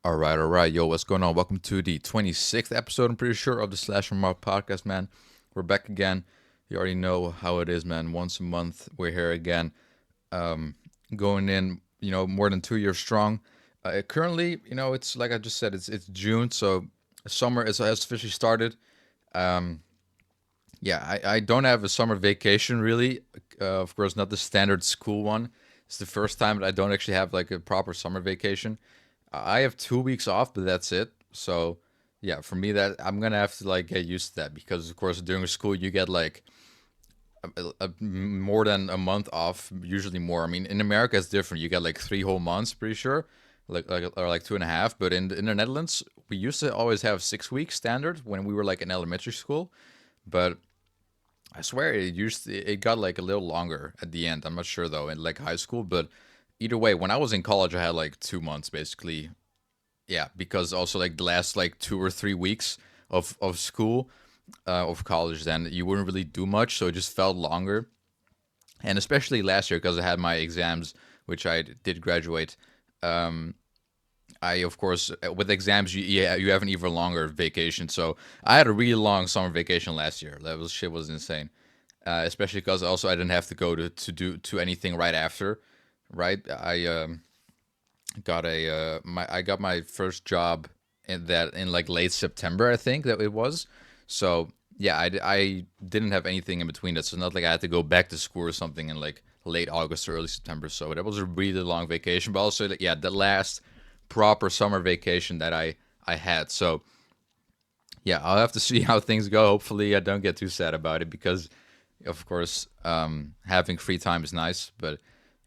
All right. Yo, what's going on? Welcome to the 26th episode, I'm pretty sure, of the SlashMMR podcast, man. We're back again. You already know how it is, man. Once a month, we're here again. Going in, more than 2 years strong. Currently, it's like I just said, it's June, so summer has officially started. Um, yeah, I don't have a summer vacation, really. Of course, not the standard school one. It's the first time that I don't actually have like a proper summer vacation. I have 2 weeks off, but that's it. So yeah, for me that I'm gonna have to like get used to that because of course during school you get like more than a month off, usually more. I mean, in America it's different. You get like 3 whole months, pretty sure, like or like 2.5. But in the Netherlands, we used to always have 6 weeks standard when we were like in elementary school. But I swear it got like a little longer at the end. I'm not sure though in like high school, but either way, when I was in college, I had like 2 months basically. Yeah, because also like the last like 2 or 3 weeks of school, of college, then you wouldn't really do much, so it just felt longer. And especially last year because I had my exams, which I did graduate. Um, I of course with exams you have an even longer vacation. So I had a really long summer vacation last year. That was shit was insane. Especially because also I didn't have to go to anything right after. Right, I got my first job in like late September, I think that it was. So yeah, I didn't have anything in between that. So it's not like I had to go back to school or something in like late August or early September. So that was a really long vacation. But also, yeah, the last proper summer vacation that I had. So yeah, I'll have to see how things go. Hopefully, I don't get too sad about it because, of course, having free time is nice. But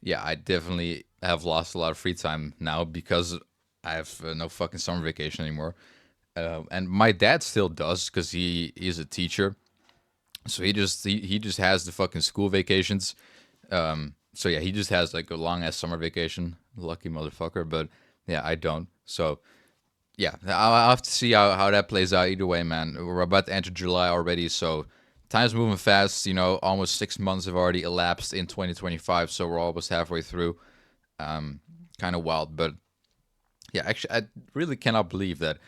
yeah, I definitely have lost a lot of free time now because I have no fucking summer vacation anymore. And my dad still does because he's a teacher, so he just has the fucking school vacations. So yeah, he just has like a long ass summer vacation. Lucky motherfucker. But yeah, I don't. So yeah, I'll have to see how that plays out. Either way, man, we're about to enter July already, so time's moving fast. Almost 6 months have already elapsed in 2025, so we're almost halfway through. Kind of wild, but yeah, actually, I really cannot believe that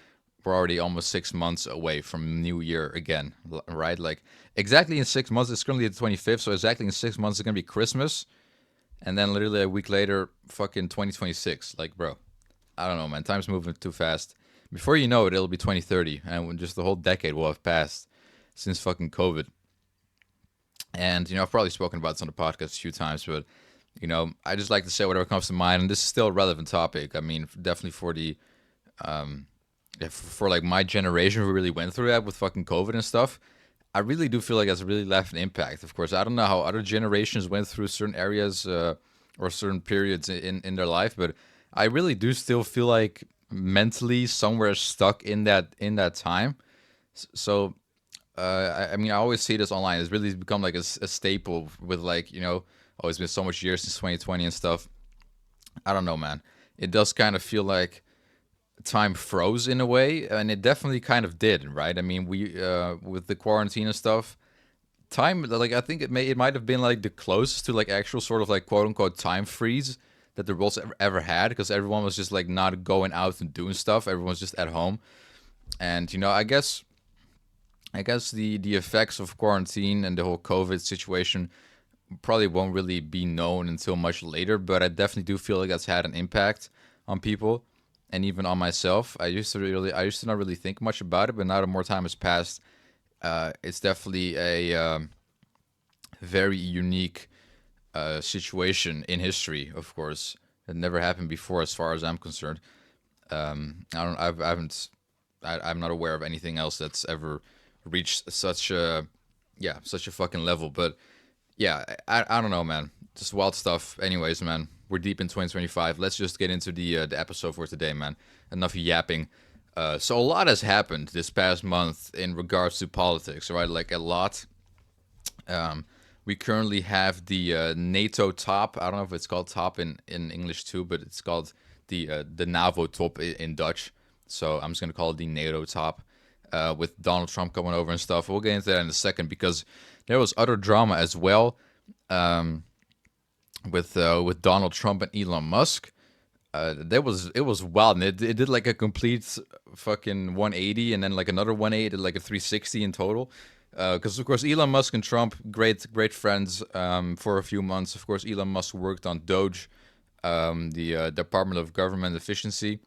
we're already almost 6 months away from New Year again, right? Like exactly in 6 months, it's currently the 25th, so exactly in 6 months it's gonna be Christmas, and then literally a week later, fucking 2026. Like, bro, I don't know, man. Time's moving too fast. Before you know it, it'll be 2030, and just the whole decade will have passed since fucking COVID. And I've probably spoken about this on the podcast a few times, but I just like to say whatever comes to mind, and this is still a relevant topic. I mean, definitely for the for like my generation who really went through that with fucking COVID and stuff. I really do feel like that's really left an impact. Of course, I don't know how other generations went through certain areas or certain periods in their life, but I really do still feel like mentally somewhere stuck in that time. So I mean, I always see this online. It's really become like a staple with like oh, it's been so much years since 2020 and stuff. I don't know, man. It does kind of feel like time froze in a way, and it definitely kind of did, right? I mean, we with the quarantine and stuff, time like I think it might have been like the closest to like actual sort of like quote unquote time freeze that the world's ever had because everyone was just like not going out and doing stuff. Everyone's just at home, and I guess the effects of quarantine and the whole COVID situation probably won't really be known until much later, but I definitely do feel like that's had an impact on people and even on myself. I used to not really think much about it, but now that more time has passed, it's definitely a very unique situation in history. Of course, it never happened before, as far as I'm concerned. I don't. I haven't. I'm not aware of anything else that's ever reached such a fucking level. But yeah, I don't know, man. Just wild stuff. Anyways, man, we're deep in 2025. Let's just get into the episode for today, man. Enough yapping. So a lot has happened this past month in regards to politics, right? Like a lot. Um, we currently have the NATO top. I don't know if it's called top in English too, but it's called the NAVO top in Dutch. So I'm just gonna call it the NATO top. With Donald Trump coming over and stuff. We'll get into that in a second because there was other drama as well with Donald Trump and Elon Musk. it was wild, and it did like a complete fucking 180, and then like another 180, like a 360 in total. Because of course Elon Musk and Trump, great friends for a few months. Of course, Elon Musk worked on Doge, the Department of Government Efficiency,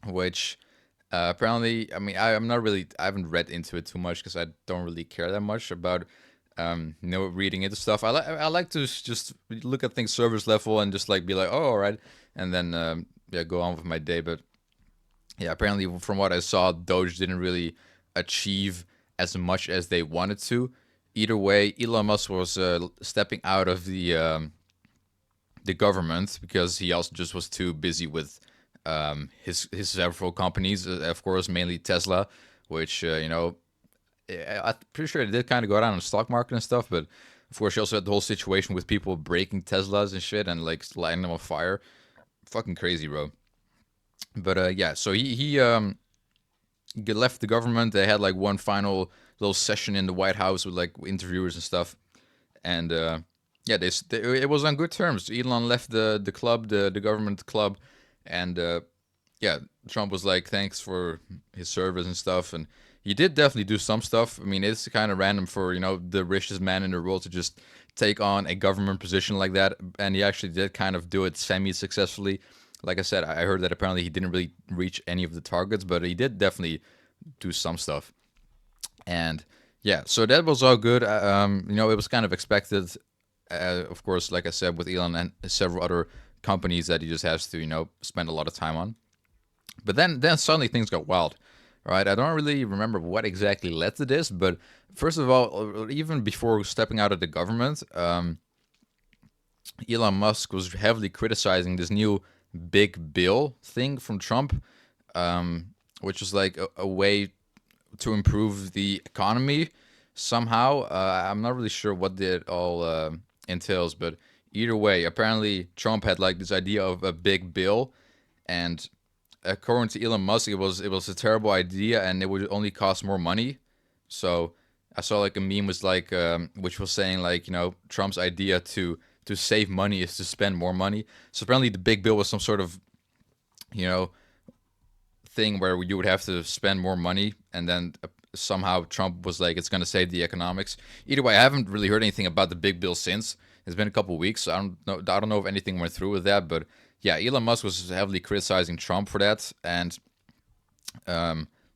which apparently, I mean, I'm not really, I haven't read into it too much because I don't really care that much about, reading into stuff. I like to just look at things service level and just like be like, oh, all right, and then yeah, go on with my day. But yeah, apparently from what I saw, Doge didn't really achieve as much as they wanted to. Either way, Elon Musk was stepping out of the government because he also just was too busy with his several companies, of course, mainly Tesla, which I'm pretty sure it did kind of go down in the stock market and stuff. But of course, you also had the whole situation with people breaking Teslas and shit and like lighting them on fire. Fucking crazy, bro. But yeah, so he left the government. They had like one final little session in the White House with like interviewers and stuff, and yeah, it was on good terms. Elon left the club, the government club, and yeah, Trump was like, thanks for his service and stuff, and he did definitely do some stuff. I mean, it's kind of random for the richest man in the world to just take on a government position like that, and he actually did kind of do it semi successfully. Like I said, I heard that apparently he didn't really reach any of the targets, but he did definitely do some stuff. And yeah, so that was all good. It was kind of expected, of course, like I said, with Elon and several other companies that he just has to, spend a lot of time on. But then suddenly things got wild, right? I don't really remember what exactly led to this, but first of all, even before stepping out of the government, Elon Musk was heavily criticizing this new big bill thing from Trump, which was like a way to improve the economy somehow. I'm not really sure what it all entails, but either way, apparently Trump had like this idea of a big bill, and according to Elon Musk, it was a terrible idea, and it would only cost more money. So I saw like a meme was like, which was saying like Trump's idea to save money is to spend more money. So apparently the big bill was some sort of you know thing where you would have to spend more money, and then somehow Trump was like, it's going to save the economics. Either way, I haven't really heard anything about the big bill since. It's been a couple of weeks. So I don't know if anything went through with that, but yeah, Elon Musk was heavily criticizing Trump for that, and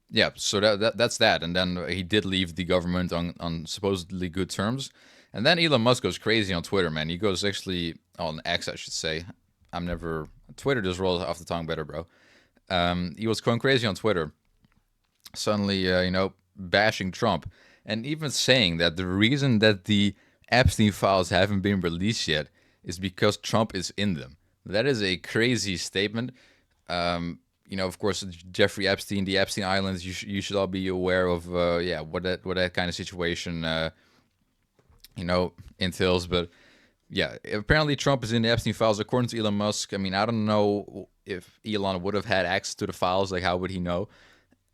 yeah, so that's that. And then he did leave the government on supposedly good terms. And then Elon Musk goes crazy on Twitter, man. He goes actually on X, I should say. I'm never Twitter just rolls off the tongue better, bro. He was going crazy on Twitter, suddenly, bashing Trump, and even saying that the reason that the Epstein files haven't been released yet is because Trump is in them. That is a crazy statement. Of course, Jeffrey Epstein, the Epstein Islands. You should all be aware of, yeah, what that kind of situation, entails. But yeah, apparently Trump is in the Epstein files, according to Elon Musk. I mean, I don't know if Elon would have had access to the files. Like, how would he know?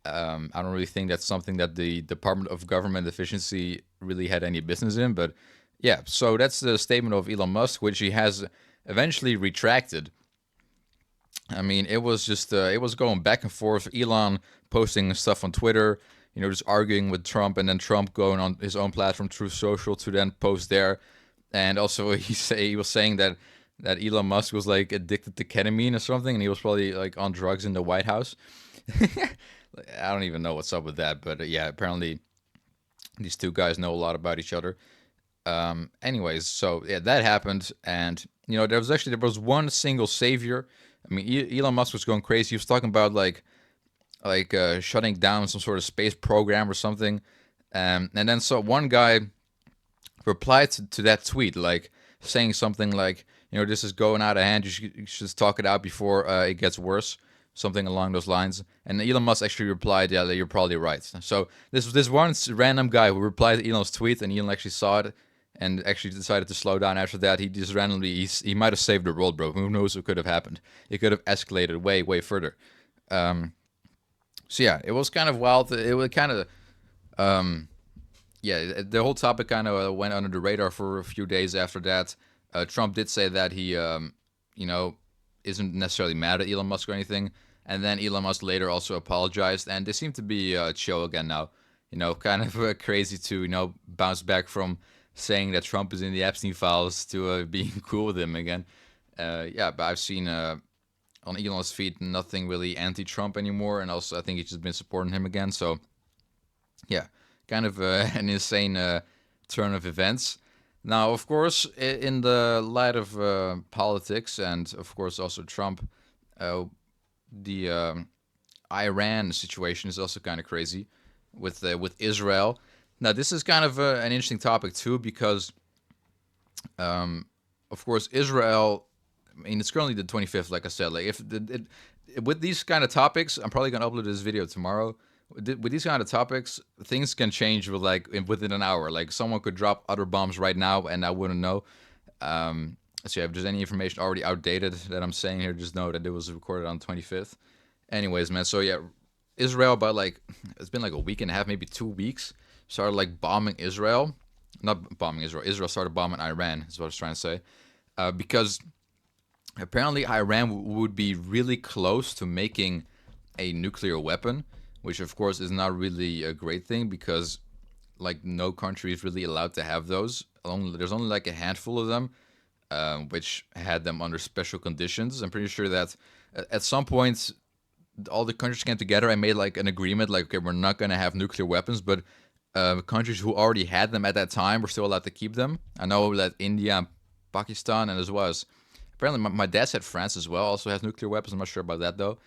I don't really think that's something that the Department of Government Efficiency really had any business in. But yeah, so that's the statement of Elon Musk, which he has eventually retracted. I mean, it was just it was going back and forth. Elon posting stuff on Twitter, just arguing with Trump, and then Trump going on his own platform, Truth Social, to then post there. And also he was saying that Elon Musk was like addicted to ketamine or something, and he was probably like on drugs in the White House. I don't even know what's up with that, but yeah, apparently these two guys know a lot about each other. Anyways, so yeah, that happened, and there was one single savior. I mean, Elon Musk was going crazy. He was talking about like shutting down some sort of space program or something, and then so one guy replied to that tweet, like saying something like, this is going out of hand. You should just talk it out before it gets worse, something along those lines. And Elon Musk actually replied, "Yeah, you're probably right." So this was this one random guy who replied to Elon's tweet, and Elon actually saw it and actually decided to slow down after that. He just randomly he might have saved the world, bro. Who knows what could have happened? It could have escalated way further. So yeah, it was kind of wild. It was kind of yeah, the whole topic kind of went under the radar for a few days after that. Trump did say that he, isn't necessarily mad at Elon Musk or anything. And then Elon Musk later also apologized, and they seem to be chill again now. Kind of crazy to bounce back from saying that Trump is in the Epstein files to being cool with him again. Yeah, but I've seen on Elon's feed nothing really anti-Trump anymore, and also I think he's just been supporting him again. So yeah, kind of an insane turn of events. Now, of course, in the light of politics and of course also Trump, the Iran situation is also kind of crazy with Israel. Now, this is kind of an interesting topic too because, of course, Israel. I mean, it's currently the 25th, like I said. Like, with these kind of topics, I'm probably gonna upload this video tomorrow. With these kind of topics, things can change within an hour. Like, someone could drop other bombs right now, and I wouldn't know. So yeah, if there's any information already outdated that I'm saying here, just know that it was recorded on 25th. Anyways, man. So yeah, Israel, by like it's been like a week and a half, maybe 2 weeks, started like bombing Israel. Not bombing Israel. Israel started bombing Iran. Is what I was trying to say. Because apparently Iran would be really close to making a nuclear weapon, which of course is not really a great thing because like no country is really allowed to have those. There's only like a handful of them, which had them under special conditions. I'm pretty sure that at some point all the countries came together and made like an agreement, like okay, we're not gonna have nuclear weapons, but countries who already had them at that time were still allowed to keep them. I know that India, and Pakistan, and as well as apparently my dad said France as well also has nuclear weapons. I'm not sure about that though.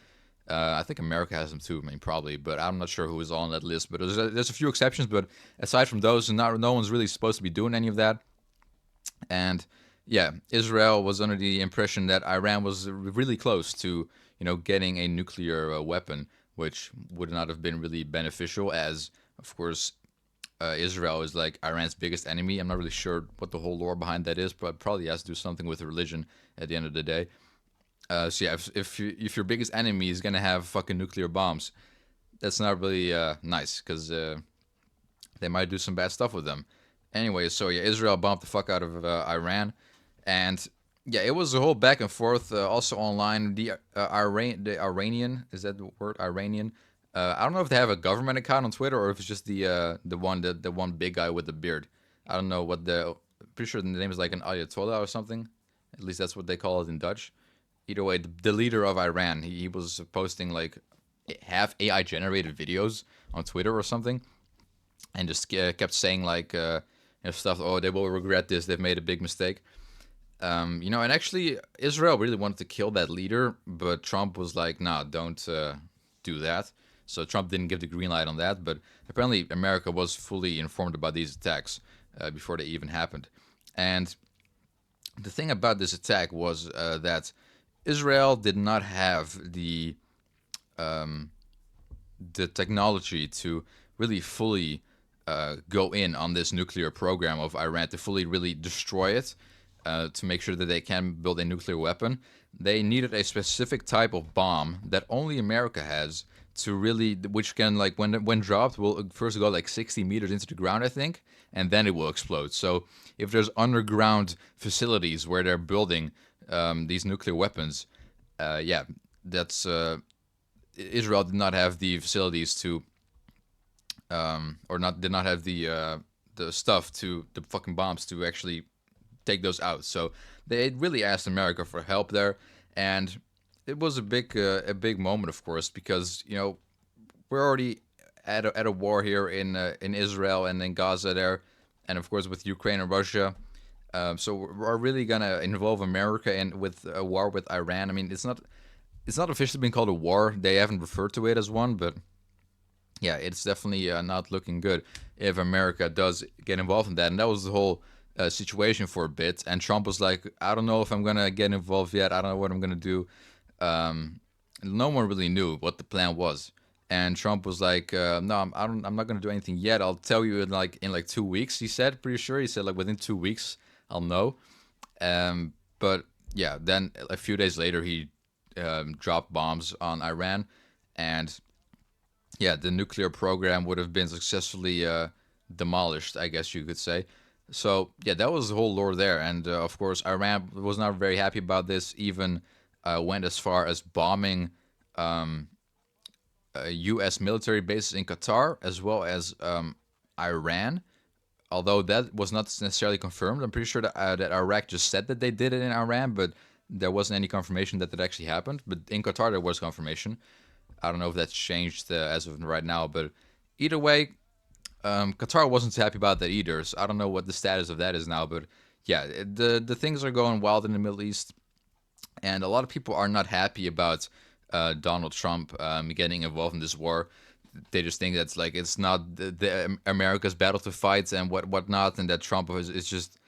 I think America has them too. I mean, probably, but I'm not sure who is on that list. But there's a few exceptions. But aside from those, no one's really supposed to be doing any of that. And yeah, Israel was under the impression that Iran was really close to getting a nuclear weapon, which would not have been really beneficial, as of course Israel is like Iran's biggest enemy. I'm not really sure what the whole lore behind that is, but probably has to do something with religion at the end of the day. So yeah, if your biggest enemy is gonna have fucking nuclear bombs, that's not really nice because they might do some bad stuff with them. Anyway, so yeah, Israel bombed the fuck out of Iran, and yeah, it was a whole back and forth. Also online, the Iranian, is that the word, Iranian? I don't know if they have a government account on Twitter or if it's just the one big guy with the beard. I don't know what pretty sure the name is like an Ayatollah or something. At least that's what they call it in Dutch. Either way, the leader of Iran, he was posting like half AI generated videos on Twitter or something, and just kept saying like stuff. Oh, they will regret this. They've made a big mistake. And actually, Israel really wanted to kill that leader, but Trump was like, "Nah, don't do that." So Trump didn't give the green light on that. But apparently, America was fully informed about these attacks before they even happened. And the thing about this attack was that Israel did not have the technology to really fully go in on this nuclear program of Iran to fully really destroy it, to make sure that they can build a nuclear weapon. They needed a specific type of bomb that only America has to really, which can like when dropped will first go like 60 meters into the ground, I think, and then it will explode. So if there's underground facilities where they're building these nuclear weapons, yeah, that's Israel did not have the facilities to, did not have the stuff to the fucking bombs to actually take those out. So they really asked America for help there, and it was a big moment, of course, because we're already at a war here in Israel and in Gaza there, and of course with Ukraine and Russia. So we're really gonna involve America in with a war with Iran. I mean, it's not officially been called a war. They haven't referred to it as one, but yeah, it's definitely not looking good if America does get involved in that. And that was the whole situation for a bit. And Trump was like, I don't know if I'm gonna get involved yet. I don't know what I'm gonna do. No one really knew what the plan was. And Trump was like, no, I'm not gonna do anything yet. I'll tell you in like 2 weeks. He said, pretty sure. He said like within 2 weeks I'll know. But yeah, then a few days later he dropped bombs on Iran, and yeah, the nuclear program would have been successfully demolished, I guess you could say. So yeah, that was the whole lore there, and of course Iran was not very happy about this. Even went as far as bombing U.S. military bases in Qatar as well as Iran. Although that was not necessarily confirmed, I'm pretty sure that Iraq just said that they did it in Iran, but there wasn't any confirmation that it actually happened. But in Qatar, there was confirmation. I don't know if that's changed as of right now, but either way, Qatar wasn't happy about that either. So I don't know what the status of that is now, but yeah, the things are going wild in the Middle East, and a lot of people are not happy about Donald Trump getting involved in this war. They just think that's like it's not the America's battle to fight and whatnot, and that Trump is just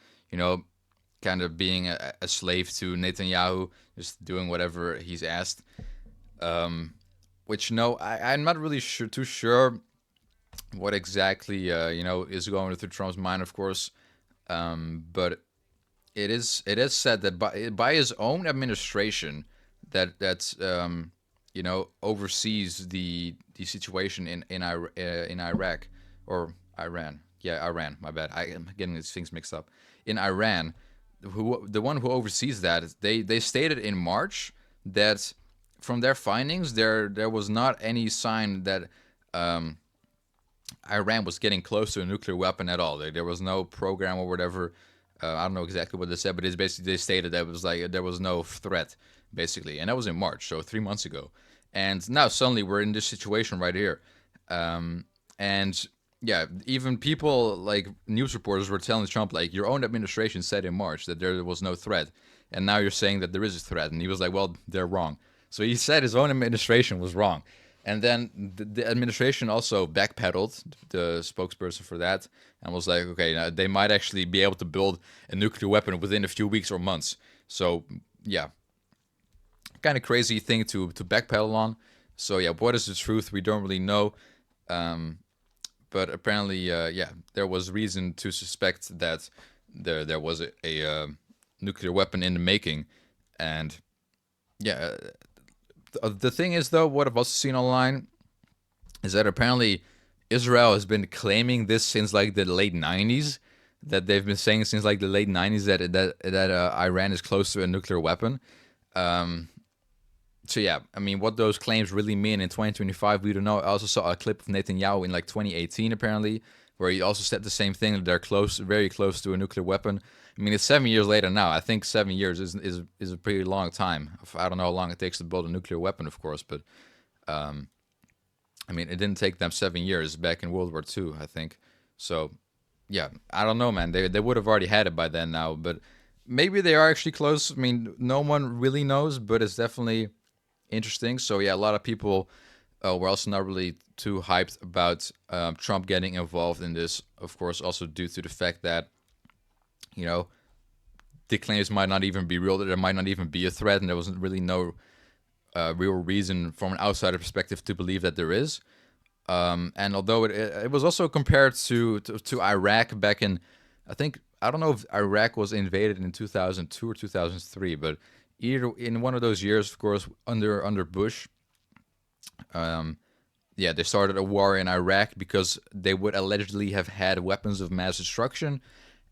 kind of being a slave to Netanyahu, just doing whatever he's asked. Which I'm not really too sure what exactly is going through Trump's mind, of course. But it is said that by his own administration that oversees the situation in Iraq or Iran. Yeah, Iran. My bad. I am getting these things mixed up. In Iran, the one who oversees that, they stated in March that from their findings, there was not any sign that Iran was getting close to a nuclear weapon at all. There was no program or whatever. I don't know exactly what they said, but it's basically they stated that it was like there was no threat, basically, and that was in March, so 3 months ago. And now suddenly we're in this situation right here, and yeah, even people like news reporters were telling Trump like your own administration said in March that there was no threat, and now you're saying that there is a threat, and he was like, well, they're wrong. So he said his own administration was wrong. And then the administration also backpedaled, the spokesperson for that, and was like, okay, now they might actually be able to build a nuclear weapon within a few weeks or months. So, yeah, kind of crazy thing to backpedal on. So, yeah, what is the truth? We don't really know. But apparently, yeah, there was reason to suspect that there was a nuclear weapon in the making. And, yeah, the thing is, though, what I've also seen online is that apparently Israel has been claiming this since like the late 90s. That they've been saying since like the late 90s that Iran is close to a nuclear weapon. So yeah, I mean, what those claims really mean in 2025, we don't know. I also saw a clip of Netanyahu in like 2018 apparently, where he also said the same thing, that they're close, very close to a nuclear weapon. I mean, it's 7 years later now. I think 7 years is a pretty long time. I don't know how long it takes to build a nuclear weapon, of course, but I mean, it didn't take them 7 years back in World War II, I think. So yeah, I don't know, man. They would have already had it by then now, but maybe they are actually close. I mean, no one really knows, but it's definitely interesting. So yeah, a lot of people were also not really too hyped about Trump getting involved in this. Of course, also due to the fact that the claims might not even be real. That there might not even be a threat, and there wasn't really no real reason from an outsider perspective to believe that there is. And although it was also compared to Iraq back in, I don't know if Iraq was invaded in 2002 or 2003, but either in one of those years, of course, under Bush, yeah, they started a war in Iraq because they would allegedly have had weapons of mass destruction,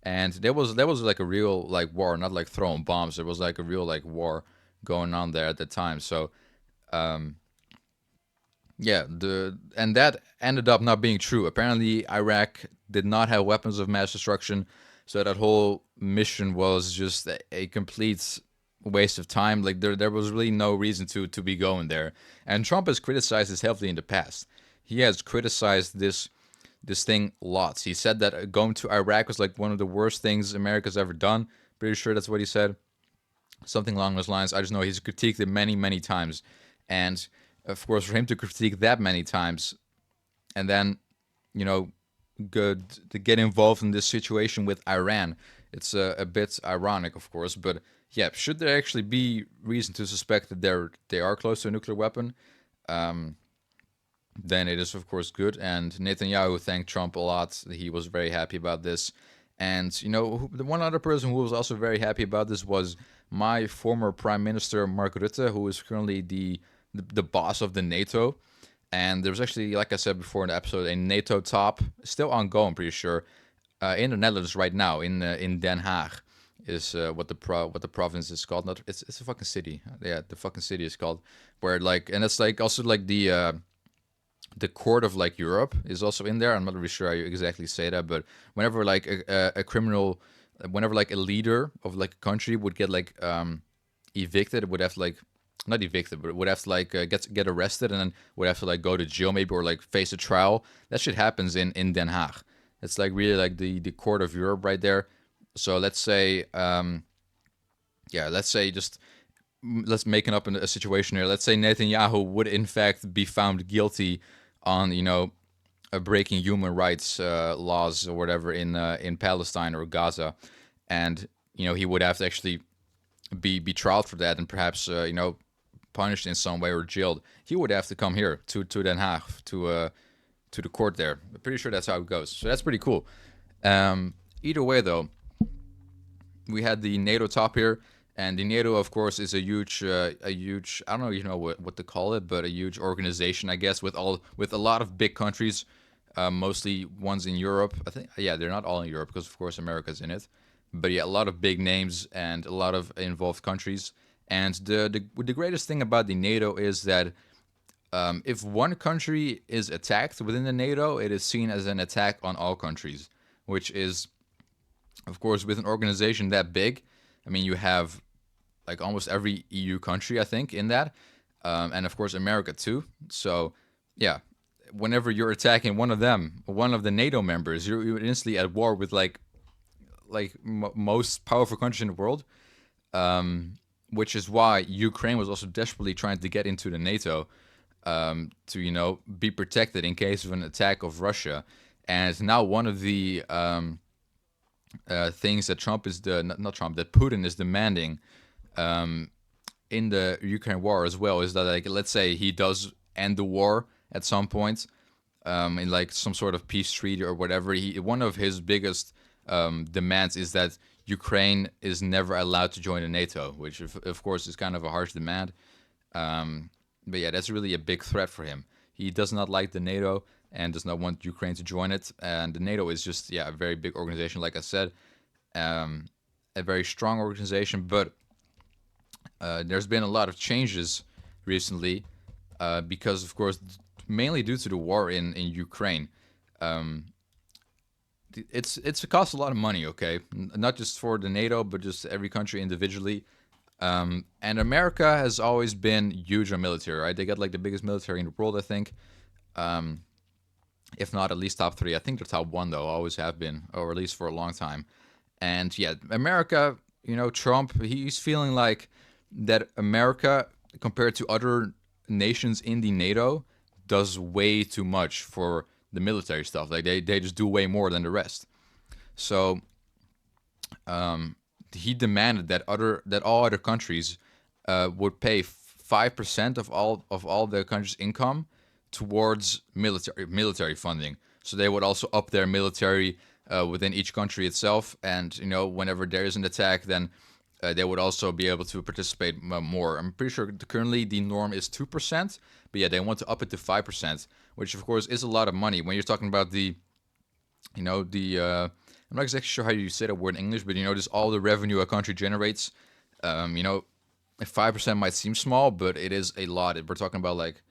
and there was like a real like war, not like throwing bombs. There was like a real like war going on there at the time. So, yeah, and that ended up not being true. Apparently, Iraq did not have weapons of mass destruction, so that whole mission was just a complete waste of time. Like there was really no reason to be going there. And Trump has criticized this heavily in the past. He has criticized this thing lots. He said that going to Iraq was like one of the worst things America's ever done. Pretty sure that's what he said. Something along those lines. I just know he's critiqued it many, many times. And of course, for him to critique that many times and then, good to get involved in this situation with Iran, it's a bit ironic, of course. But yeah, should there actually be reason to suspect that they are close to a nuclear weapon, then it is, of course, good. And Netanyahu thanked Trump a lot. He was very happy about this. And, the one other person who was also very happy about this was my former Prime Minister, Mark Rutte, who is currently the boss of the NATO. And there's actually, like I said before in the episode, a NATO top, still ongoing, pretty sure, in the Netherlands right now, in Den Haag, is what the province is called. Not it's a fucking city. Yeah, the fucking city is called, where like, and it's like also like the court of like Europe is also in there. I'm not really sure how you exactly say that, but whenever like a criminal, whenever like a leader of like a country would get like evicted, it would have to like, not evicted, but it would have to like get arrested, and then would have to like go to jail maybe, or like face a trial. That shit happens in Den Haag. It's like really like the court of Europe right there. So let's say yeah, let's say just let's make up a situation here. Let's say Netanyahu would in fact be found guilty on, you know, breaking human rights laws or whatever in Palestine or Gaza, and you know he would have to actually be trialed for that, and perhaps you know, punished in some way or jailed. He would have to come here to Den Haag to the court there. I'm pretty sure that's how it goes. So that's pretty cool. Either way though, we had the NATO top here, and the NATO, of course, is a huge I don't know, you know what to call it, but a huge organization, I guess, with a lot of big countries, mostly ones in Europe. I think, yeah, they're not all in Europe because of course America's in it, but yeah, a lot of big names and a lot of involved countries. And the greatest thing about the NATO is that if one country is attacked within the NATO, it is seen as an attack on all countries, which is, of course, with an organization that big. I mean, you have like almost every EU country, I think, in that, and of course America too. So yeah, whenever you're attacking one of them, one of the NATO members, you're instantly at war with like most powerful country in the world. Which is why Ukraine was also desperately trying to get into the NATO, to, you know, be protected in case of an attack of Russia. And it's now one of the things that that Putin is demanding in the Ukraine war as well, is that, like, let's say he does end the war at some point, in like some sort of peace treaty or whatever. One of his biggest demands is that Ukraine is never allowed to join the NATO, which of course is kind of a harsh demand. But yeah, that's really a big threat for him. He does not like the NATO and does not want Ukraine to join it. And the NATO is just, yeah, a very big organization, like I said, a very strong organization. But there's been a lot of changes recently because, of course, mainly due to the war in Ukraine. It costs a lot of money, okay? Not just for the NATO, but just every country individually. And America has always been huge on military, right? They got like the biggest military in the world, I think. If not at least top 3. I think they're top 1 though, always have been, or at least for a long time. And yeah, America, you know, Trump, he's feeling like that America, compared to other nations in the NATO, does way too much for the military stuff. Like they just do way more than the rest. So he demanded that all other countries would pay 5% of all the country's income towards military funding. So they would also up their military within each country itself, and you know, whenever there is an attack, then they would also be able to participate more. I'm pretty sure currently the norm is 2%, but yeah, they want to up it to 5%, which of course is a lot of money when you're talking about the, you know, I'm not exactly sure how you say that word in English, but you know, just all the revenue a country generates. You know, 5% might seem small, but it is a lot. We're talking about like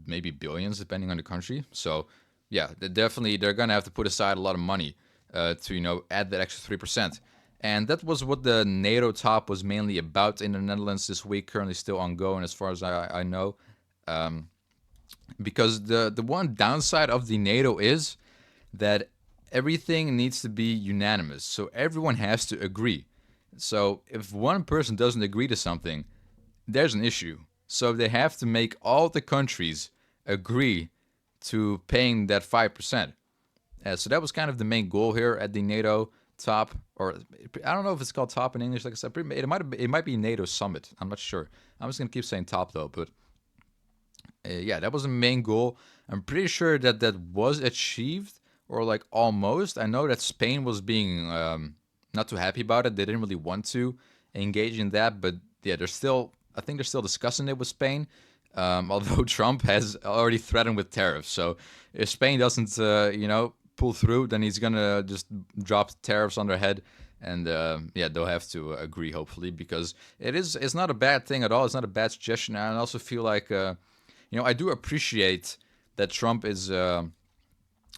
maybe billions, depending on the country. So yeah, they're gonna have to put aside a lot of money to, you know, add that extra 3%. And that was what the NATO top was mainly about in the Netherlands this week, currently still ongoing as far as I know. Because the one downside of the NATO is that everything needs to be unanimous. So everyone has to agree. So if one person doesn't agree to something, there's an issue. So they have to make all the countries agree to paying that 5%. So that was kind of the main goal here at the NATO top, or I don't know if it's called top in English. Like I said, it might be NATO Summit. I'm not sure. I'm just gonna keep saying top though. But yeah, that was the main goal. I'm pretty sure that was achieved, or like almost. I know that Spain was being not too happy about it. They didn't really want to engage in that, but yeah, I think they're still discussing it with Spain. Although Trump has already threatened with tariffs. So if Spain doesn't, you know, pull through, then he's gonna just drop tariffs on their head, and yeah, they'll have to agree hopefully, because it's not a bad thing at all. It's not a bad suggestion. And I also feel like I do appreciate that Trump is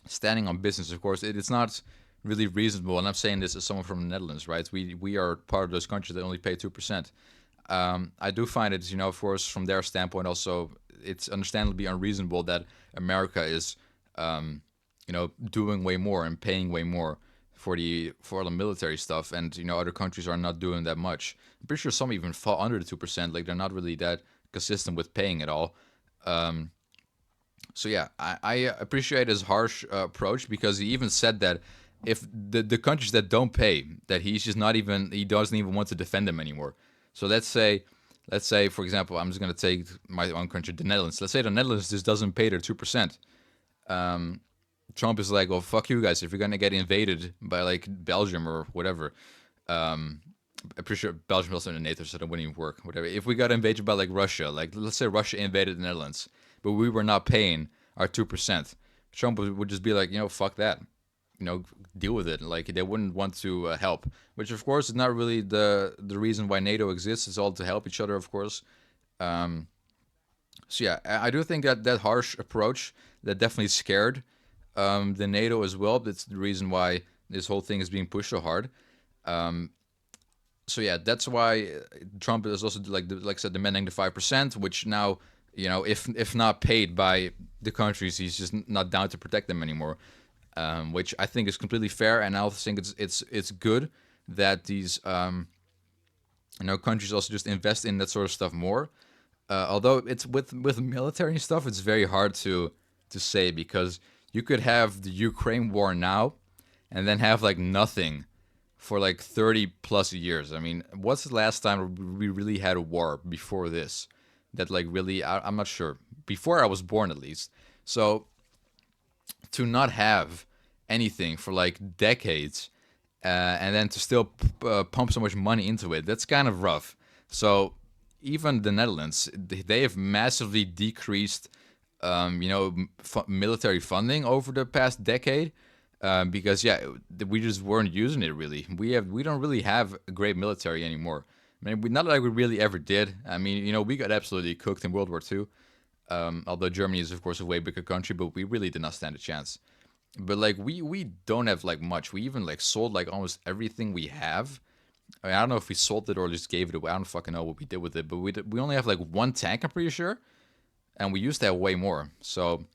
standing on business. Of course, it's not really reasonable, and I'm saying this as someone from the Netherlands, right? We are part of those countries that only pay 2%. I do find it, of course, from their standpoint, also it's understandably unreasonable that America is, doing way more and paying way more for the military stuff, and other countries are not doing that much. I'm pretty sure some even fall under the 2%. Like they're not really that consistent with paying at all. So yeah, I appreciate his harsh approach, because he even said that if the countries that don't pay, that he doesn't even want to defend them anymore. So let's say for example, I'm just gonna take my own country, the Netherlands. Let's say the Netherlands just doesn't pay their 2%. Trump is like, well, fuck you guys. If you're gonna get invaded by like Belgium or whatever, I'm pretty sure Belgium is also in the NATO, so that wouldn't even work. Whatever. If we got invaded by like Russia, like let's say Russia invaded the Netherlands, but we were not paying our 2%, Trump would just be like, fuck that, deal with it. Like they wouldn't want to help, which of course is not really the reason why NATO exists. It's all to help each other, of course. So yeah, I do think that harsh approach that definitely scared the NATO as well. That's the reason why this whole thing is being pushed so hard. So yeah, that's why Trump is also like I said, demanding the 5%, which now if not paid by the countries, he's just not down to protect them anymore. Which I think is completely fair, and I also think it's good that these countries also just invest in that sort of stuff more. Although it's with military and stuff, it's very hard to say, because you could have the Ukraine war now, and then have like nothing for like 30 plus years. I mean, what's the last time we really had a war before this? That like really, I'm not sure. Before I was born, at least. So to not have anything for like decades, and then to still pump so much money into it, that's kind of rough. So even the Netherlands, they have massively decreased, military funding over the past decade, because yeah, we just weren't using it really. We don't really have a great military anymore. I mean, not like we really ever did. I mean, we got absolutely cooked in World War II. Although Germany is of course a way bigger country, but we really did not stand a chance. But like we don't have like much. We even like sold like almost everything we have. I mean, I don't know if we sold it or just gave it away. I don't fucking know what we did with it. But we only have like one tank, I'm pretty sure, and we used to have way more. So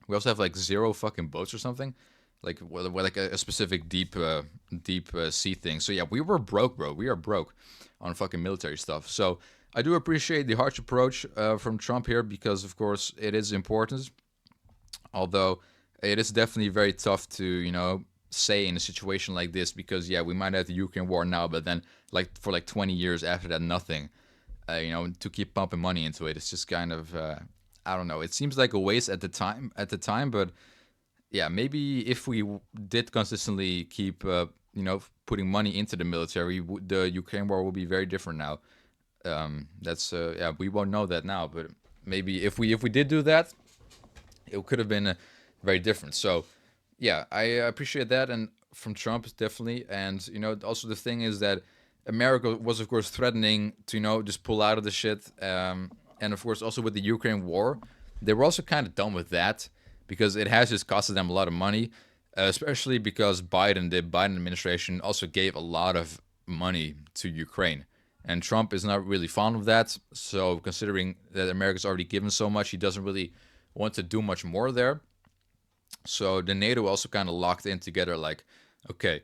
we also have like zero fucking boats or something, like like a specific deep sea thing. So yeah, we were broke, bro. We are broke on fucking military stuff. So I do appreciate the harsh approach from Trump here, because of course it is important. Although it is definitely very tough to say in a situation like this, because yeah, we might have the Ukraine war now, but then like for like 20 years after that, nothing. To keep pumping money into it, it's just kind of I don't know. It seems like a waste at the time, but yeah, maybe if we did consistently keep putting money into the military, the Ukraine war will be very different now. That's yeah, we won't know that now, but maybe if we did do that, it could have been very different. So yeah, I appreciate that, and from Trump definitely. And also the thing is that America was of course threatening to just pull out of the shit, and of course also with the Ukraine war, they were also kind of done with that, because it has just costed them a lot of money, especially because the Biden administration also gave a lot of money to Ukraine. And Trump is not really fond of that. So considering that America's already given so much, he doesn't really want to do much more there. So the NATO also kind of locked in together, like, okay,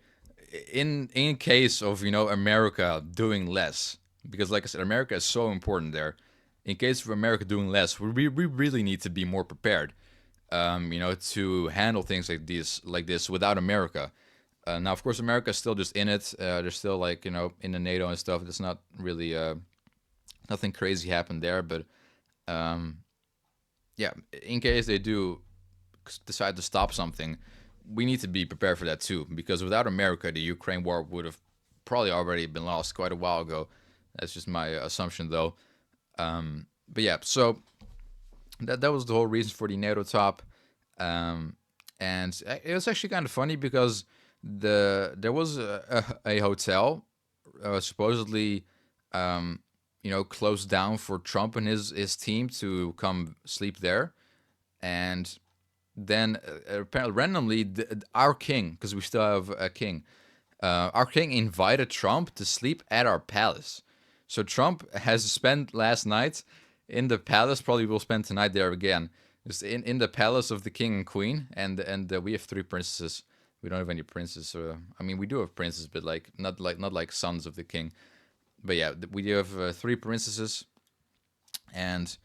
in case of America doing less, because like I said, America is so important there. In case of America doing less, we really need to be more prepared, to handle things like this without America. Now, of course, America is still just in it. They're still like in the NATO and stuff. There's not really nothing crazy happened there, but yeah, in case they do decide to stop something, we need to be prepared for that too. Because without America, the Ukraine war would have probably already been lost quite a while ago. That's just my assumption, though. But yeah, so that was the whole reason for the NATO top. And it was actually kind of funny because there was a hotel supposedly closed down for Trump and his team to come sleep there, and then apparently randomly our king, because we still have a king, our king invited Trump to sleep at our palace. So Trump has spent last night in the palace. Probably will spend tonight there again. Just in the palace of the king and queen, and we have three princesses. We don't have any princes. I mean, we do have princes, but not like sons of the king. But yeah, we do have three princesses, and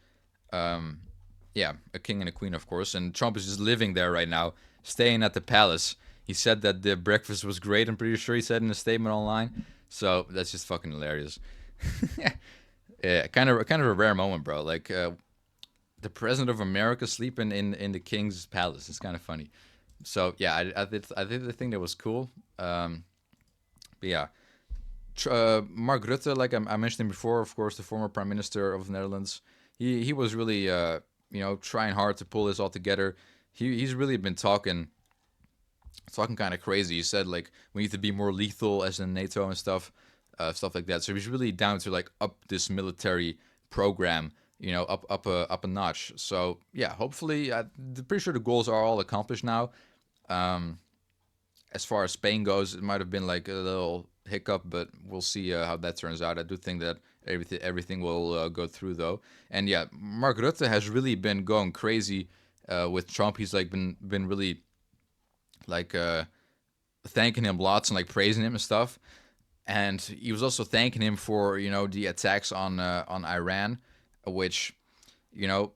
yeah, a king and a queen, of course. And Trump is just living there right now, staying at the palace. He said that the breakfast was great. I'm pretty sure he said in a statement online. So that's just fucking hilarious. Yeah, kind of a rare moment, bro. Like the president of America sleeping in the king's palace. It's kind of funny. So yeah, I think that was cool. But yeah, Mark Rutte, like I mentioned him before, of course, the former prime minister of the Netherlands. He was really trying hard to pull this all together. He's really been talking kind of crazy. He said like we need to be more lethal as in NATO and stuff like that. So he's really down to like up this military program, up a notch. So yeah, hopefully, I'm pretty sure the goals are all accomplished now. Um, as far as Spain goes, it might have been like a little hiccup, but we'll see how that turns out. I do think that everything will go through though. And yeah, Mark Rutte has really been going crazy with Trump. He's like been really like thanking him lots and like praising him and stuff. And he was also thanking him for the attacks on Iran, which you know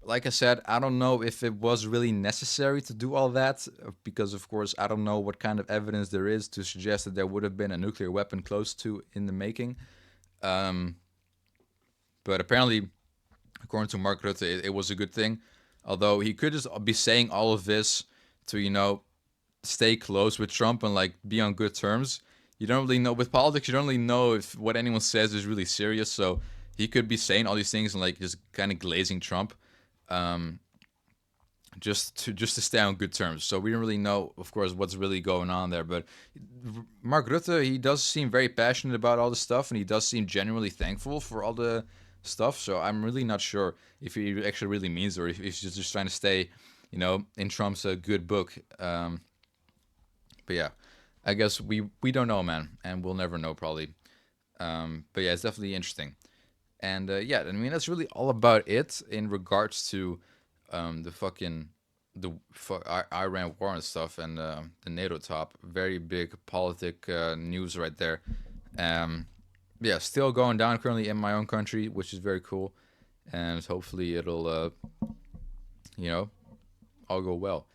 like I said, I don't know if it was really necessary to do all that because, of course, I don't know what kind of evidence there is to suggest that there would have been a nuclear weapon close to in the making. Um, but apparently, according to Mark Rutte, it was a good thing. Although he could just be saying all of this to, stay close with Trump and like be on good terms. You don't really know with politics. You don't really know if what anyone says is really serious. So he could be saying all these things and like just kind of glazing Trump, um, just to stay on good terms. So we don't really know, of course, what's really going on there. But Mark Rutte, he does seem very passionate about all the stuff, and he does seem genuinely thankful for all the stuff. So I'm really not sure if he actually really means, or if he's just trying to stay, in Trump's good book. But yeah, I guess we don't know, man, and we'll never know probably. But yeah, it's definitely interesting. And yeah, I mean that's really all about it in regards to the fucking Iran war and stuff, and the NATO top. Very big politic news right there. Um, yeah, still going down currently in my own country, which is very cool, and hopefully it'll you know all go well.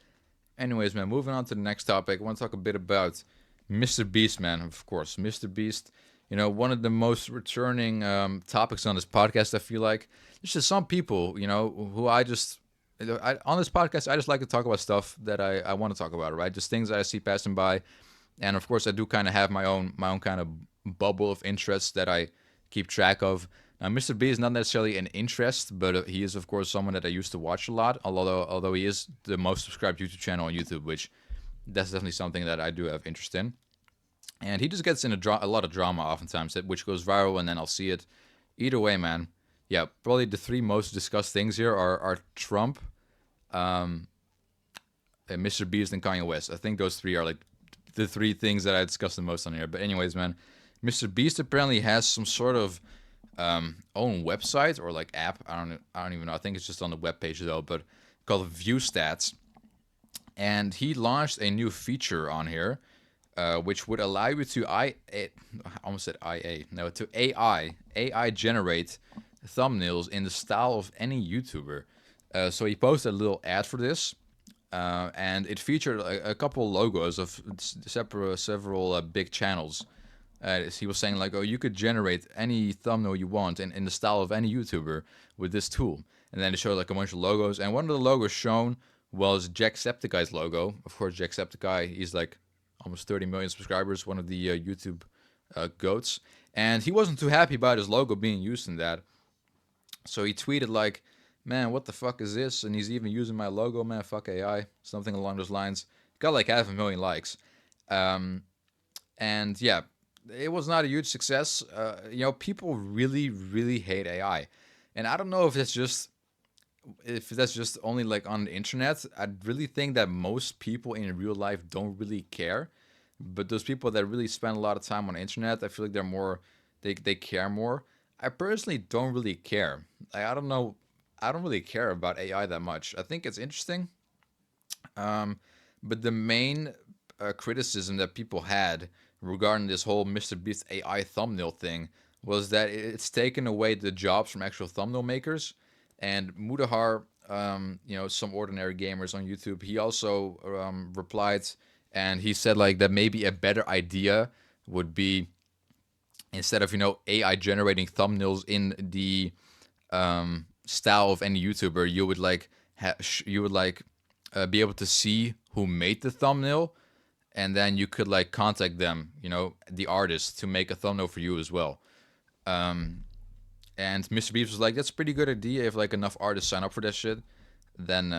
Anyways, man, moving on to the next topic, I want to talk a bit about MrBeast, man. Of course, MrBeast. One of the most returning topics on this podcast. I feel like there's just some people, who on this podcast, I just like to talk about stuff that I want to talk about, right? Just things that I see passing by, and of course, I do kind of have my own kind of bubble of interests that I keep track of. Now, MrBeast is not necessarily an interest, but he is, of course, someone that I used to watch a lot. Although he is the most subscribed YouTube channel on YouTube, which that's definitely something that I do have interest in. And he just gets in a lot of drama oftentimes, which goes viral, and then I'll see it. Either way, man. Yeah, probably the three most discussed things here are Trump, MrBeast, and Kanye West. I think those three are like the three things that I discuss the most on here. But anyways, man, MrBeast apparently has some sort of own website or like app. I don't even know. I think it's just on the web page though, but called View Stats. And he launched a new feature on here, which would allow you to I almost said IA no to AI generate thumbnails in the style of any YouTuber. So he posted a little ad for this, and it featured a couple logos of several big channels. He was saying like, oh, you could generate any thumbnail you want in the style of any YouTuber with this tool. And then it showed like a bunch of logos, and one of the logos shown was Jacksepticeye's logo. Of course, Jacksepticeye, he's like almost 30 million subscribers, one of the YouTube goats. And he wasn't too happy about his logo being used in that. So he tweeted like, man, what the fuck is this? And he's even using my logo, man, fuck AI. Something along those lines. Got like 500,000 likes. And yeah, it was not a huge success. People really, really hate AI, and I don't know if that's just only like on the internet. I really think that most people in real life don't really care, but those people that really spend a lot of time on the internet, I feel like they're more they care more. I personally don't really care. I don't know. I don't really care about AI that much. I think it's interesting, but the main criticism that people had regarding this whole MrBeast AI thumbnail thing was that it's taken away the jobs from actual thumbnail makers. And Mudahar, some ordinary gamers on YouTube, he also replied, and he said like that maybe a better idea would be, instead of AI generating thumbnails in the style of any YouTuber, you would like be able to see who made the thumbnail, and then you could like contact them, the artist, to make a thumbnail for you as well. And MrBeast was like, "That's a pretty good idea. If like enough artists sign up for that shit, then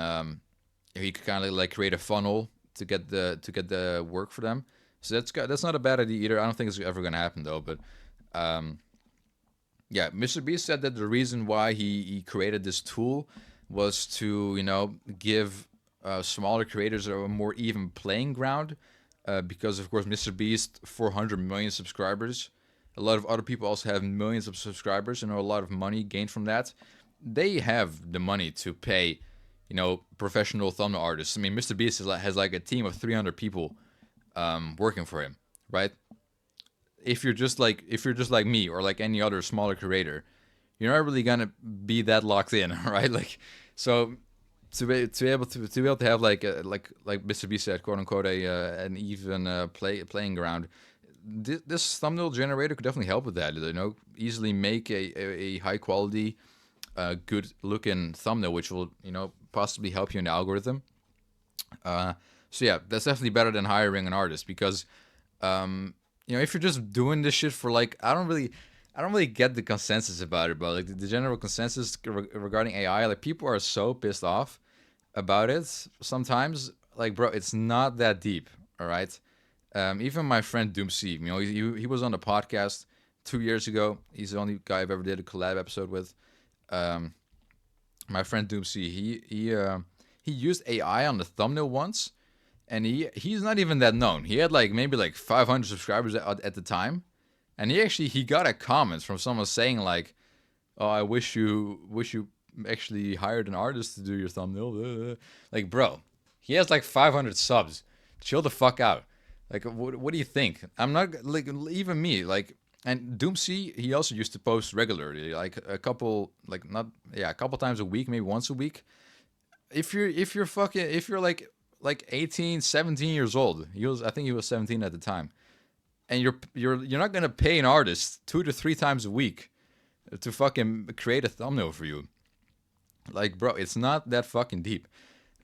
he could kind of like create a funnel to get the work for them." So that's not a bad idea either. I don't think it's ever gonna happen though. But yeah, MrBeast said that the reason why he created this tool was to give smaller creators a more even playing ground, because of course MrBeast 400 million subscribers. A lot of other people also have millions of subscribers and a lot of money gained from that. They have the money to pay, professional thumbnail artists. I mean, MrBeast has like a team of 300 people working for him, right? If you're just like me or like any other smaller creator, you're not really gonna be that locked in, right? Like, so to be able to have like MrBeast said, quote unquote, an even playing ground. This thumbnail generator could definitely help with that. Easily make a high quality, good looking thumbnail, which will possibly help you in the algorithm. So yeah, that's definitely better than hiring an artist, because if you're just doing this shit for like, I don't really get the consensus about it, but like the general consensus regarding AI, like people are so pissed off about it sometimes. Like, bro, it's not that deep. All right. Even my friend Doomsy, he was on the podcast 2 years ago. He's the only guy I've ever did a collab episode with. Um, my friend Doomsy, he used AI on the thumbnail once, and he's not even that known. He had like maybe like 500 subscribers at the time, and he got a comment from someone saying like, "Oh, I wish you actually hired an artist to do your thumbnail." Like, bro, he has like 500 subs. Chill the fuck out. Like, what do you think? I'm not like, even me, like. And Doomsy, he also used to post regularly, like a couple, like not, yeah, a couple times a week, maybe once a week. If you're like 18, 17 years old, I think he was 17 at the time, and you're not gonna pay an artist 2 to 3 times a week to fucking create a thumbnail for you. Like, bro, it's not that fucking deep.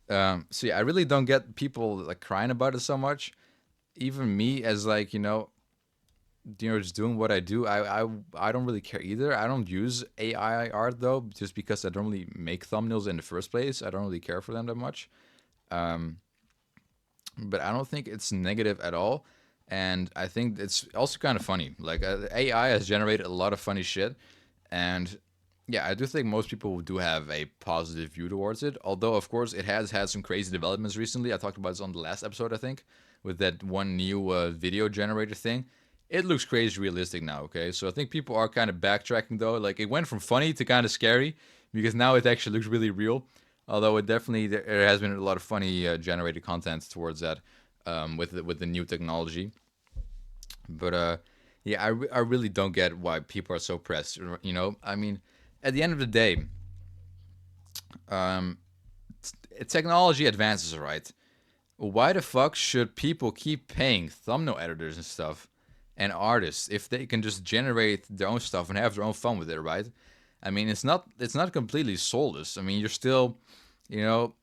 So yeah, I really don't get people like crying about it so much. Even me, as like just doing what I do, I don't really care either. I don't use AI art though, just because I don't really make thumbnails in the first place. I don't really care for them that much. Um, but I don't think it's negative at all. And I think it's also kind of funny. Like, AI has generated a lot of funny shit, and yeah, I do think most people do have a positive view towards it. Although, of course, it has had some crazy developments recently. I talked about this on the last episode, I think, with that one new video generator thing. It looks crazy realistic now. Okay, so I think people are kind of backtracking though. Like, it went from funny to kind of scary, because now it actually looks really real. Although it definitely, there has been a lot of funny generated content towards that, with the new technology. But yeah, I really don't get why people are so pressed. I mean, at the end of the day, um, technology advances, right? Why the fuck should people keep paying thumbnail editors and stuff and artists if they can just generate their own stuff and have their own fun with it, right? I mean, it's not completely soulless. I mean, you're still, you know,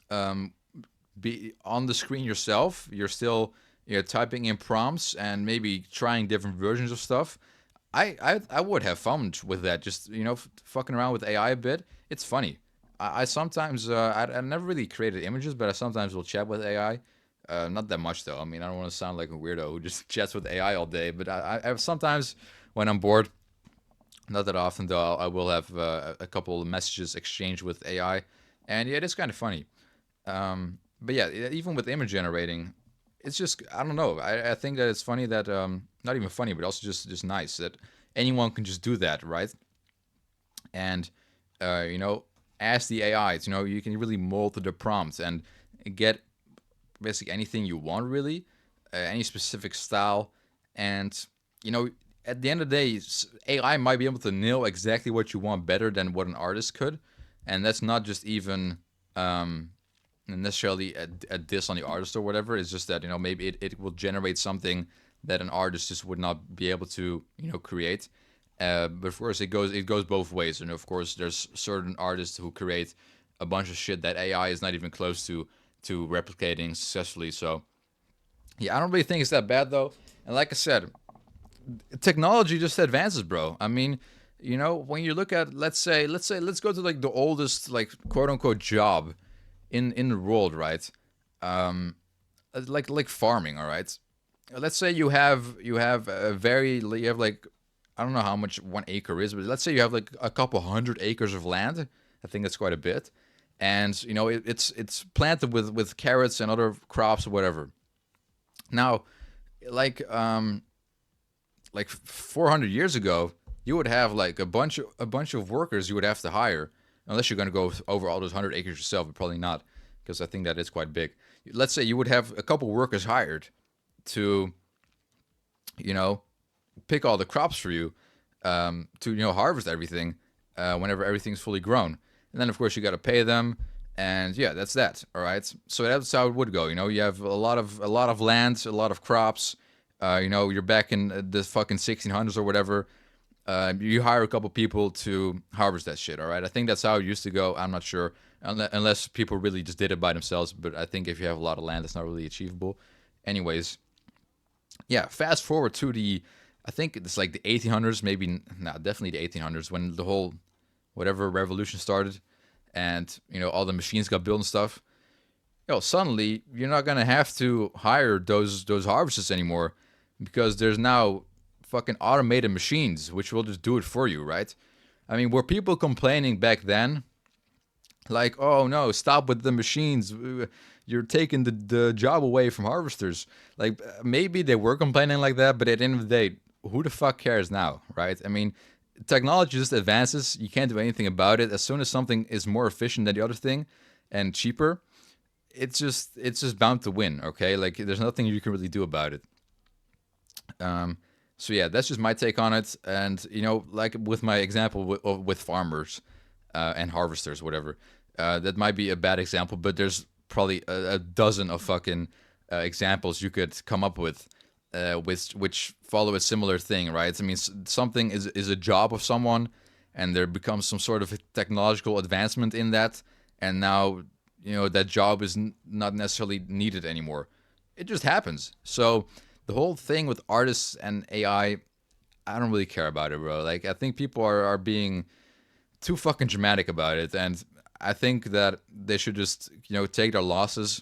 um, be on the screen yourself. You're still, typing in prompts and maybe trying different versions of stuff. I would have fun with that. Just fucking around with AI a bit. It's funny. I sometimes I never really created images, but I sometimes will chat with AI Not that much though. I mean, I don't want to sound like a weirdo who just chats with AI all day. But I sometimes when I'm bored, not that often though, I will have a couple of messages exchanged with AI, and yeah, it is kind of funny. But yeah, even with image generating, it's just I don't know. I think that it's funny that not even funny, but also just nice that anyone can just do that, right? And you know, ask the AIs. You know, you can really mold the prompts and get basically anything you want, really, any specific style, and you know, at the end of the day, AI might be able to nail exactly what you want better than what an artist could, and that's not just even necessarily a diss on the artist or whatever. It's just that you know maybe it will generate something that an artist just would not be able to create. But of course, it goes both ways, and of course, there's certain artists who create a bunch of shit that AI is not even close to replicating successfully. So yeah, I don't really think it's that bad though. And like I said, technology just advances, bro. I mean, you know, when you look at let's go to like the oldest like quote unquote job in the world, right? Um, like farming, all right. Let's say you have a very you have like I don't know how much 1 acre is, but let's say you have like a couple hundred acres of land. I think that's quite a bit, and you know it's planted with carrots and other crops or whatever. Now, like 400 years ago, you would have like a bunch of workers you would have to hire, unless you're going to go over all those 100 acres yourself, but probably not, because I think that is quite big. Let's say you would have a couple workers hired to, you know, pick all the crops for you, to harvest everything whenever everything's fully grown, and then of course you got to pay them, and yeah, that's that. All right, so that's how it would go. You know, you have a lot of land, a lot of crops. You're back in the fucking 1600s or whatever. You hire a couple people to harvest that shit. All right, I think that's how it used to go. I'm not sure, unless people really just did it by themselves. But I think if you have a lot of land, it's not really achievable. Anyways, yeah. Fast forward to I think it's like the 1800s, maybe not, definitely the 1800s, when the whole whatever revolution started, and all the machines got built and stuff. Suddenly you're not gonna have to hire those harvesters anymore, because there's now fucking automated machines which will just do it for you, right? I mean, were people complaining back then, like, oh no, stop with the machines, you're taking the job away from harvesters? Like, maybe they were complaining like that, but at the end of the day, who the fuck cares now, right? I mean, technology just advances. You can't do anything about it. As soon as something is more efficient than the other thing and cheaper, it's just bound to win. Okay, like there's nothing you can really do about it. So yeah, that's just my take on it. And like with my example with farmers and harvesters, whatever, that might be a bad example, but there's probably a dozen of fucking examples you could come up with, which follow a similar thing, right? I mean, something is a job of someone, and there becomes some sort of technological advancement in that, and now that job is not necessarily needed anymore. It just happens. So the whole thing with artists and I don't really care about it, bro. Like, I think people are being too fucking dramatic about it, and I think that they should just take their losses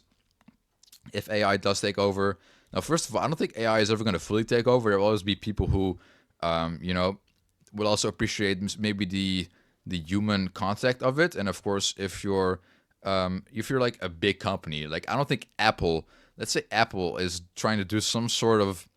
if AI does take over. Now, first of all, I don't think AI is ever going to fully take over. There will always be people who, will also appreciate maybe the human contact of it. And of course, if you're like a big company, like I don't think Apple, let's say Apple is trying to do some sort of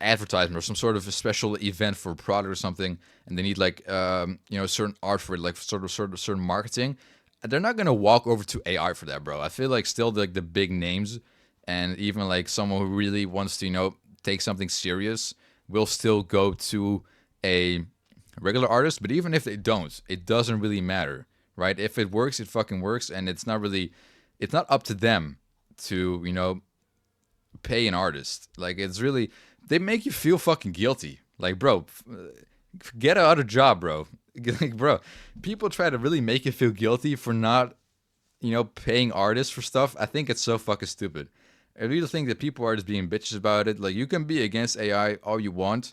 advertisement or some sort of a special event for a product or something, and they need like certain art for it, like sort of certain marketing. They're not gonna walk over to AI for that, bro. I feel like still like the big names, and even like someone who really wants to take something serious will still go to a regular artist. But even if they don't, it doesn't really matter, right? If it works, it fucking works, and it's not up to them to pay an artist. Like, it's really, they make you feel fucking guilty. Like, bro, get out of job, bro. Like, bro, people try to really make you feel guilty for not paying artists for stuff. I think it's so fucking stupid. I really think that people are just being bitches about it. Like, you can be against AI all you want,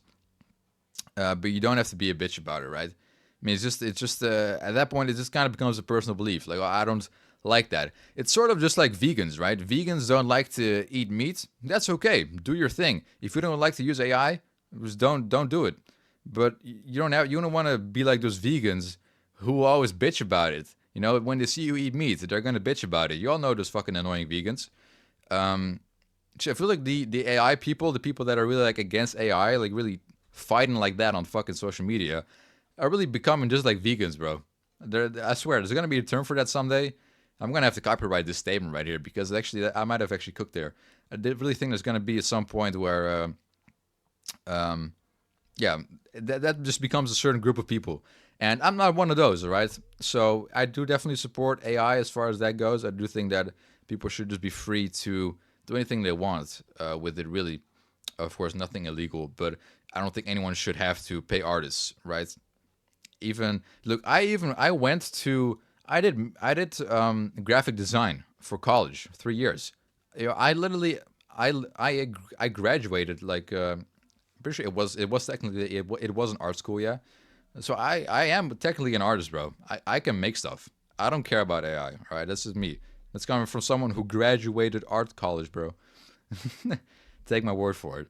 but you don't have to be a bitch about it, right? I mean, it's just at that point, it just kind of becomes a personal belief. Like, oh, I don't like that. It's sort of just like vegans, right? Vegans don't like to eat meat. That's okay. Do your thing. If you don't like to use AI, just don't do it. But you don't want to be like those vegans who always bitch about it. You know, when they see you eat meat, they're gonna bitch about it. You all know those fucking annoying vegans. Um, I feel like the AI people, the people that are really like against AI, like really fighting like that on fucking social media, are really becoming just like vegans, bro. I swear, there's gonna be a term for that someday. I'm gonna have to copyright this statement right here because actually, I might have actually cooked there. I did really think there's gonna be at some point where, yeah, that just becomes a certain group of people, and I'm not one of those. All right, so I do definitely support AI as far as that goes. I do think that people should just be free to do anything they want with it. Really, of course, nothing illegal, but I don't think anyone should have to pay artists, right? Even look, I went to graphic design for college 3 years. You know, I literally I graduated like I'm pretty sure it was technically it was an art school, yeah. So I am technically an artist, bro. I can make stuff. I don't care about AI. All right, this is me. That's coming from someone who graduated art college, bro. Take my word for it.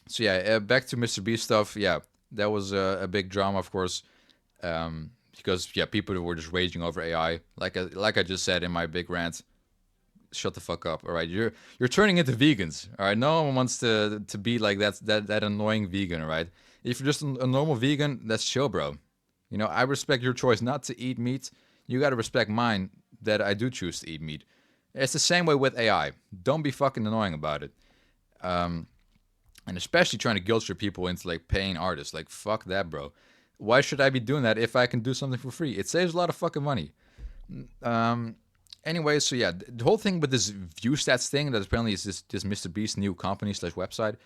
So yeah, back to MrBeast stuff. Yeah, that was a big drama, of course, because yeah, people were just raging over AI. Like I just said in my big rant, shut the fuck up. All right, you're turning into vegans. All right, no one wants to be like that annoying vegan. All right, if you're just a normal vegan, that's chill, bro. You know, I respect your choice not to eat meat. You gotta respect mine that I do choose to eat meat. It's the same way with AI. Don't be fucking annoying about it. And especially trying to guilt your people into like paying artists. Like fuck that, bro. Why should I be doing that if I can do something for free? It saves a lot of fucking money. Anyway, so yeah, the whole thing with this view stats thing that apparently is this MrBeast new company slash website.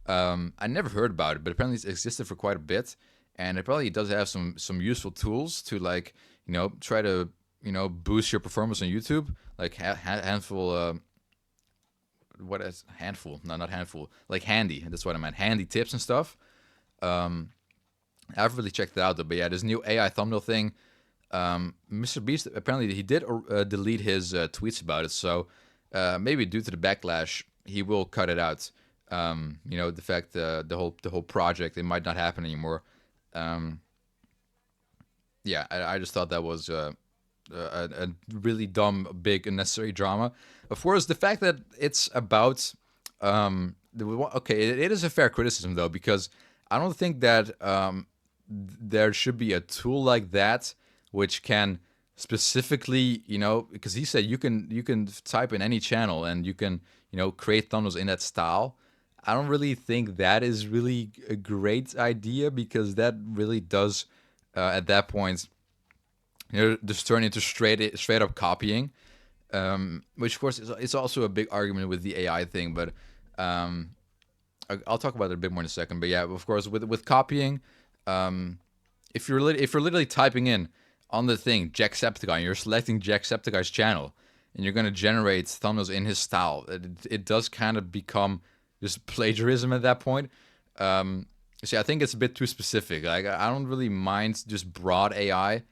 I never heard about it, but apparently it's existed for quite a bit, and it probably does have some useful tools to like try to boost your performance on YouTube, like handful. What is handful? No, not handful. Like handy. That's what I meant. Handy tips and stuff. I haven't really checked it out though, but yeah, this new AI thumbnail thing. MrBeast apparently he did delete his tweets about it, so maybe due to the backlash, he will cut it out. The fact the whole project it might not happen anymore. Yeah, I just thought that was a really dumb, big, unnecessary drama. Of course, the fact that it's about okay, it is a fair criticism though, because I don't think that there should be a tool like that which can specifically, because he said you can type in any channel and you can create thumbnails in that style. I don't really think that is really a great idea, because that really does at that point just turn into straight up copying, which of course is also a big argument with the AI thing, but I'll talk about it a bit more in a second. But yeah, of course with copying, if you're literally typing in on the thing Jacksepticeye, you're selecting Jacksepticeye's channel, and you're gonna generate thumbnails in his style. It does kind of become just plagiarism at that point. See, I think it's a bit too specific. Like, I don't really mind just broad AI,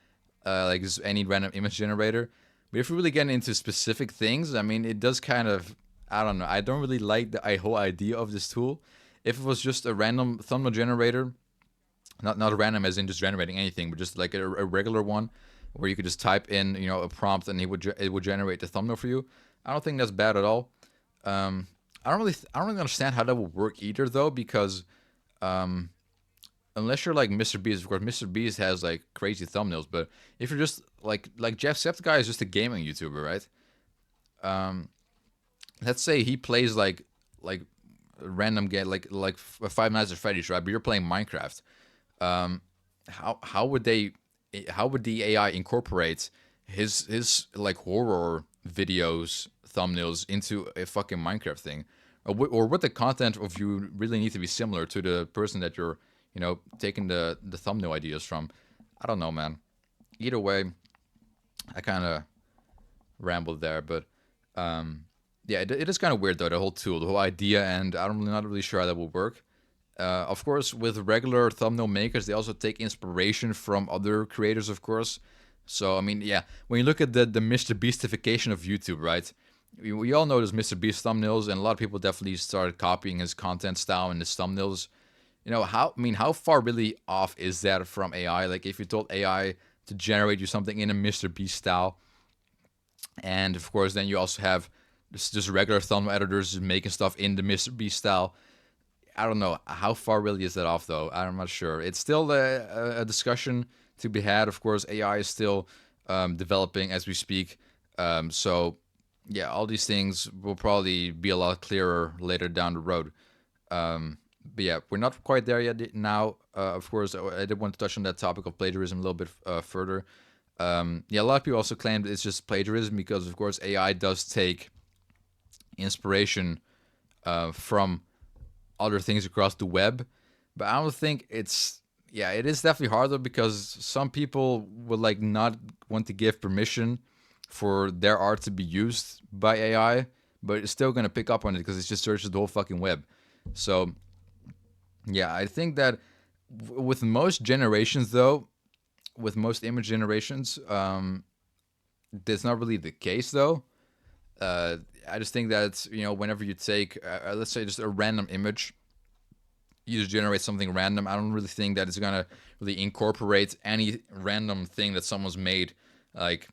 like just any random image generator. But if you're really getting into specific things, I mean, it does kind of, I don't know. I don't really like the whole idea of this tool. If it was just a random thumbnail generator, not random as in just generating anything, but just like a regular one where you could just type in, a prompt and it would generate the thumbnail for you. I don't think that's bad at all. I don't really understand how that would work either though, because unless you're like MrBeast, of course, MrBeast has like crazy thumbnails, but if you're just like Jacksepticeye is just a gaming YouTuber, right? Let's say he plays like a random game, like Five Nights at Freddy's, right? But you're playing Minecraft. How would the AI incorporate his like horror videos thumbnails into a fucking Minecraft thing, or would the content of you really need to be similar to the person that you're taking the thumbnail ideas from? I don't know, man. Either way, I kind of rambled there, but yeah, it is kind of weird though, the whole tool, the whole idea, and not really sure how that will work. Of course, with regular thumbnail makers, they also take inspiration from other creators, of course. So I mean, yeah, when you look at the Mr. Beastification of YouTube, right? We all know there's Mr. Beast thumbnails, and a lot of people definitely started copying his content style and his thumbnails. How I mean, how far really off is that from AI? Like, if you told AI to generate you something in a Mr. Beast style, and of course, then you also have just regular thumbnail editors making stuff in the Mr. Beast style. I don't know how far really is that off though. I'm not sure. It's still a discussion to be had. Of course, AI is still developing as we speak. So yeah, all these things will probably be a lot clearer later down the road. But yeah, we're not quite there yet now. Of course, I did want to touch on that topic of plagiarism a little bit further. Yeah, a lot of people also claim that it's just plagiarism because, of course, AI does take inspiration from other things across the web. But I don't think it's, yeah, it is definitely harder because some people would like not want to give permission for their art to be used by AI, but it's still gonna pick up on it because it's just searches the whole fucking web. So yeah, I think that with most generations though, with most image generations, that's not really the case though. I just think that whenever you take, let's say, just a random image, you just generate something random. I don't really think that it's gonna really incorporate any random thing that someone's made, like,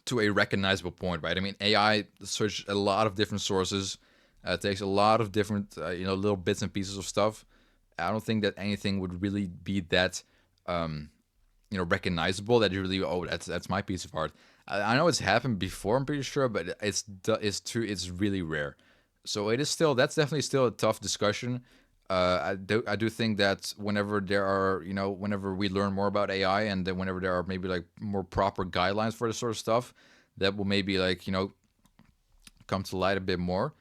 to a recognizable point, right? I mean, AI searches a lot of different sources, takes a lot of different, little bits and pieces of stuff. I don't think that anything would really be that, recognizable that you really, oh, that's my piece of art. I know it's happened before, I'm pretty sure, but it's true. It's really rare. So it is still, that's definitely still a tough discussion. I do think that whenever there are, whenever we learn more about AI, and then whenever there are maybe like more proper guidelines for this sort of stuff, that will maybe like, come to light a bit more.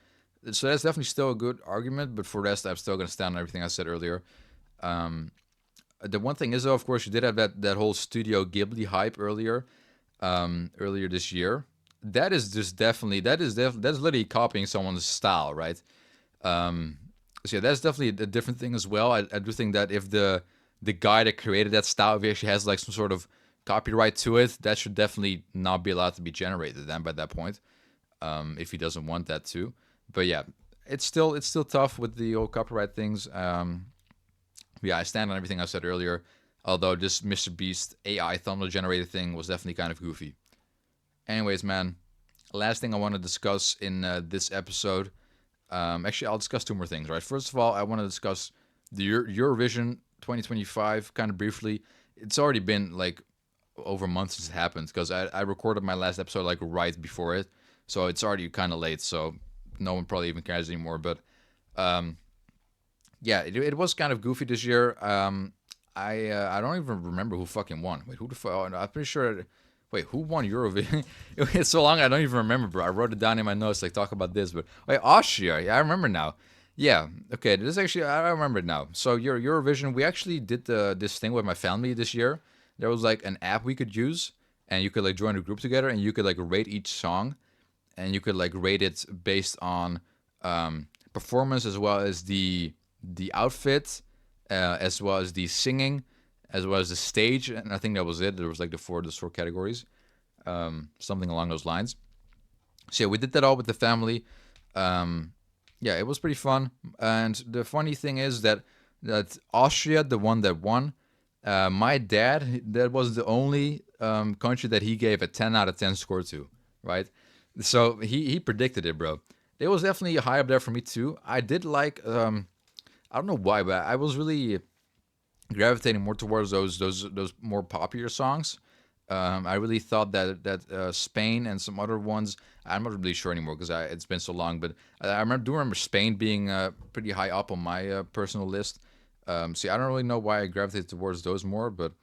So that's definitely still a good argument, but for the rest, I'm still going to stand on everything I said earlier. The one thing is, though, of course, you did have that whole Studio Ghibli hype earlier this year. That is just definitely, that's literally copying someone's style, right? So yeah, that's definitely a different thing as well. I do think that if the guy that created that style, if he actually has like some sort of copyright to it, that should definitely not be allowed to be generated then by that point, if he doesn't want that to. But yeah, it's still tough with the old copyright things. Yeah, I stand on everything I said earlier. Although this MrBeast AI thumbnail generated thing was definitely kind of goofy. Anyways, man, last thing I want to discuss in this episode. Actually, I'll discuss two more things, right? First of all, I want to discuss the Eurovision 2025 kind of briefly. It's already been like over a month since it happened because I recorded my last episode like right before it. So it's already kind of late. So no one probably even cares anymore. But yeah, it was kind of goofy this year. I don't even remember who fucking won. Wait, who the fuck? Oh, no, I'm pretty sure. Wait, who won Eurovision? It's so long, I don't even remember, bro. I wrote it down in my notes, like, talk about this. But wait, Austria. Yeah, I remember now. Yeah, okay. This is actually, I remember it now. So Eurovision, we actually did this thing with my family this year. There was like an app we could use, and you could like join a group together, and you could like rate each song, and you could like rate it based on performance as well as the outfit, as well as the singing, as well as the stage, and I think that was it. There was like the four categories, something along those lines. So yeah, we did that all with the family. Yeah, it was pretty fun. And the funny thing is that Austria, the one that won, my dad, that was the only country that he gave a 10 out of 10 score to, right? So he predicted it, bro. It was definitely high up there for me too. I did like, I don't know why, but I was really gravitating more towards those more popular songs. I really thought that Spain and some other ones. I'm not really sure anymore because it's been so long. But do remember Spain being pretty high up on my personal list. See, I don't really know why I gravitated towards those more, but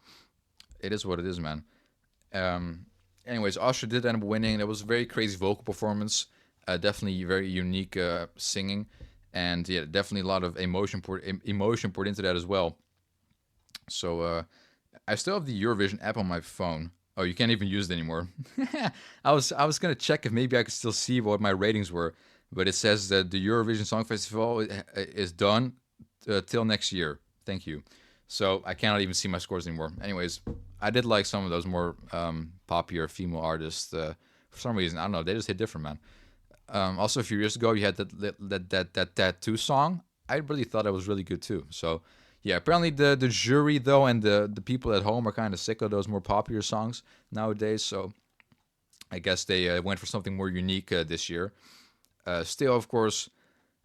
it is what it is, man. Anyways, Austria did end up winning. It was a very crazy vocal performance. Definitely very unique singing, and yeah, definitely a lot of emotion poured into that as well. So I still have the Eurovision app on my phone. Oh, you can't even use it anymore. I was gonna check if maybe I could still see what my ratings were, but it says that the Eurovision Song Festival is done till next year. Thank you. So I cannot even see my scores anymore. Anyways, I did like some of those more popular female artists. For some reason, I don't know, they just hit different, man. Also, a few years ago, you had that tattoo song. I really thought it was really good too. So, yeah, apparently the jury though and the people at home are kind of sick of those more popular songs nowadays. So, I guess they went for something more unique this year. Still, of course,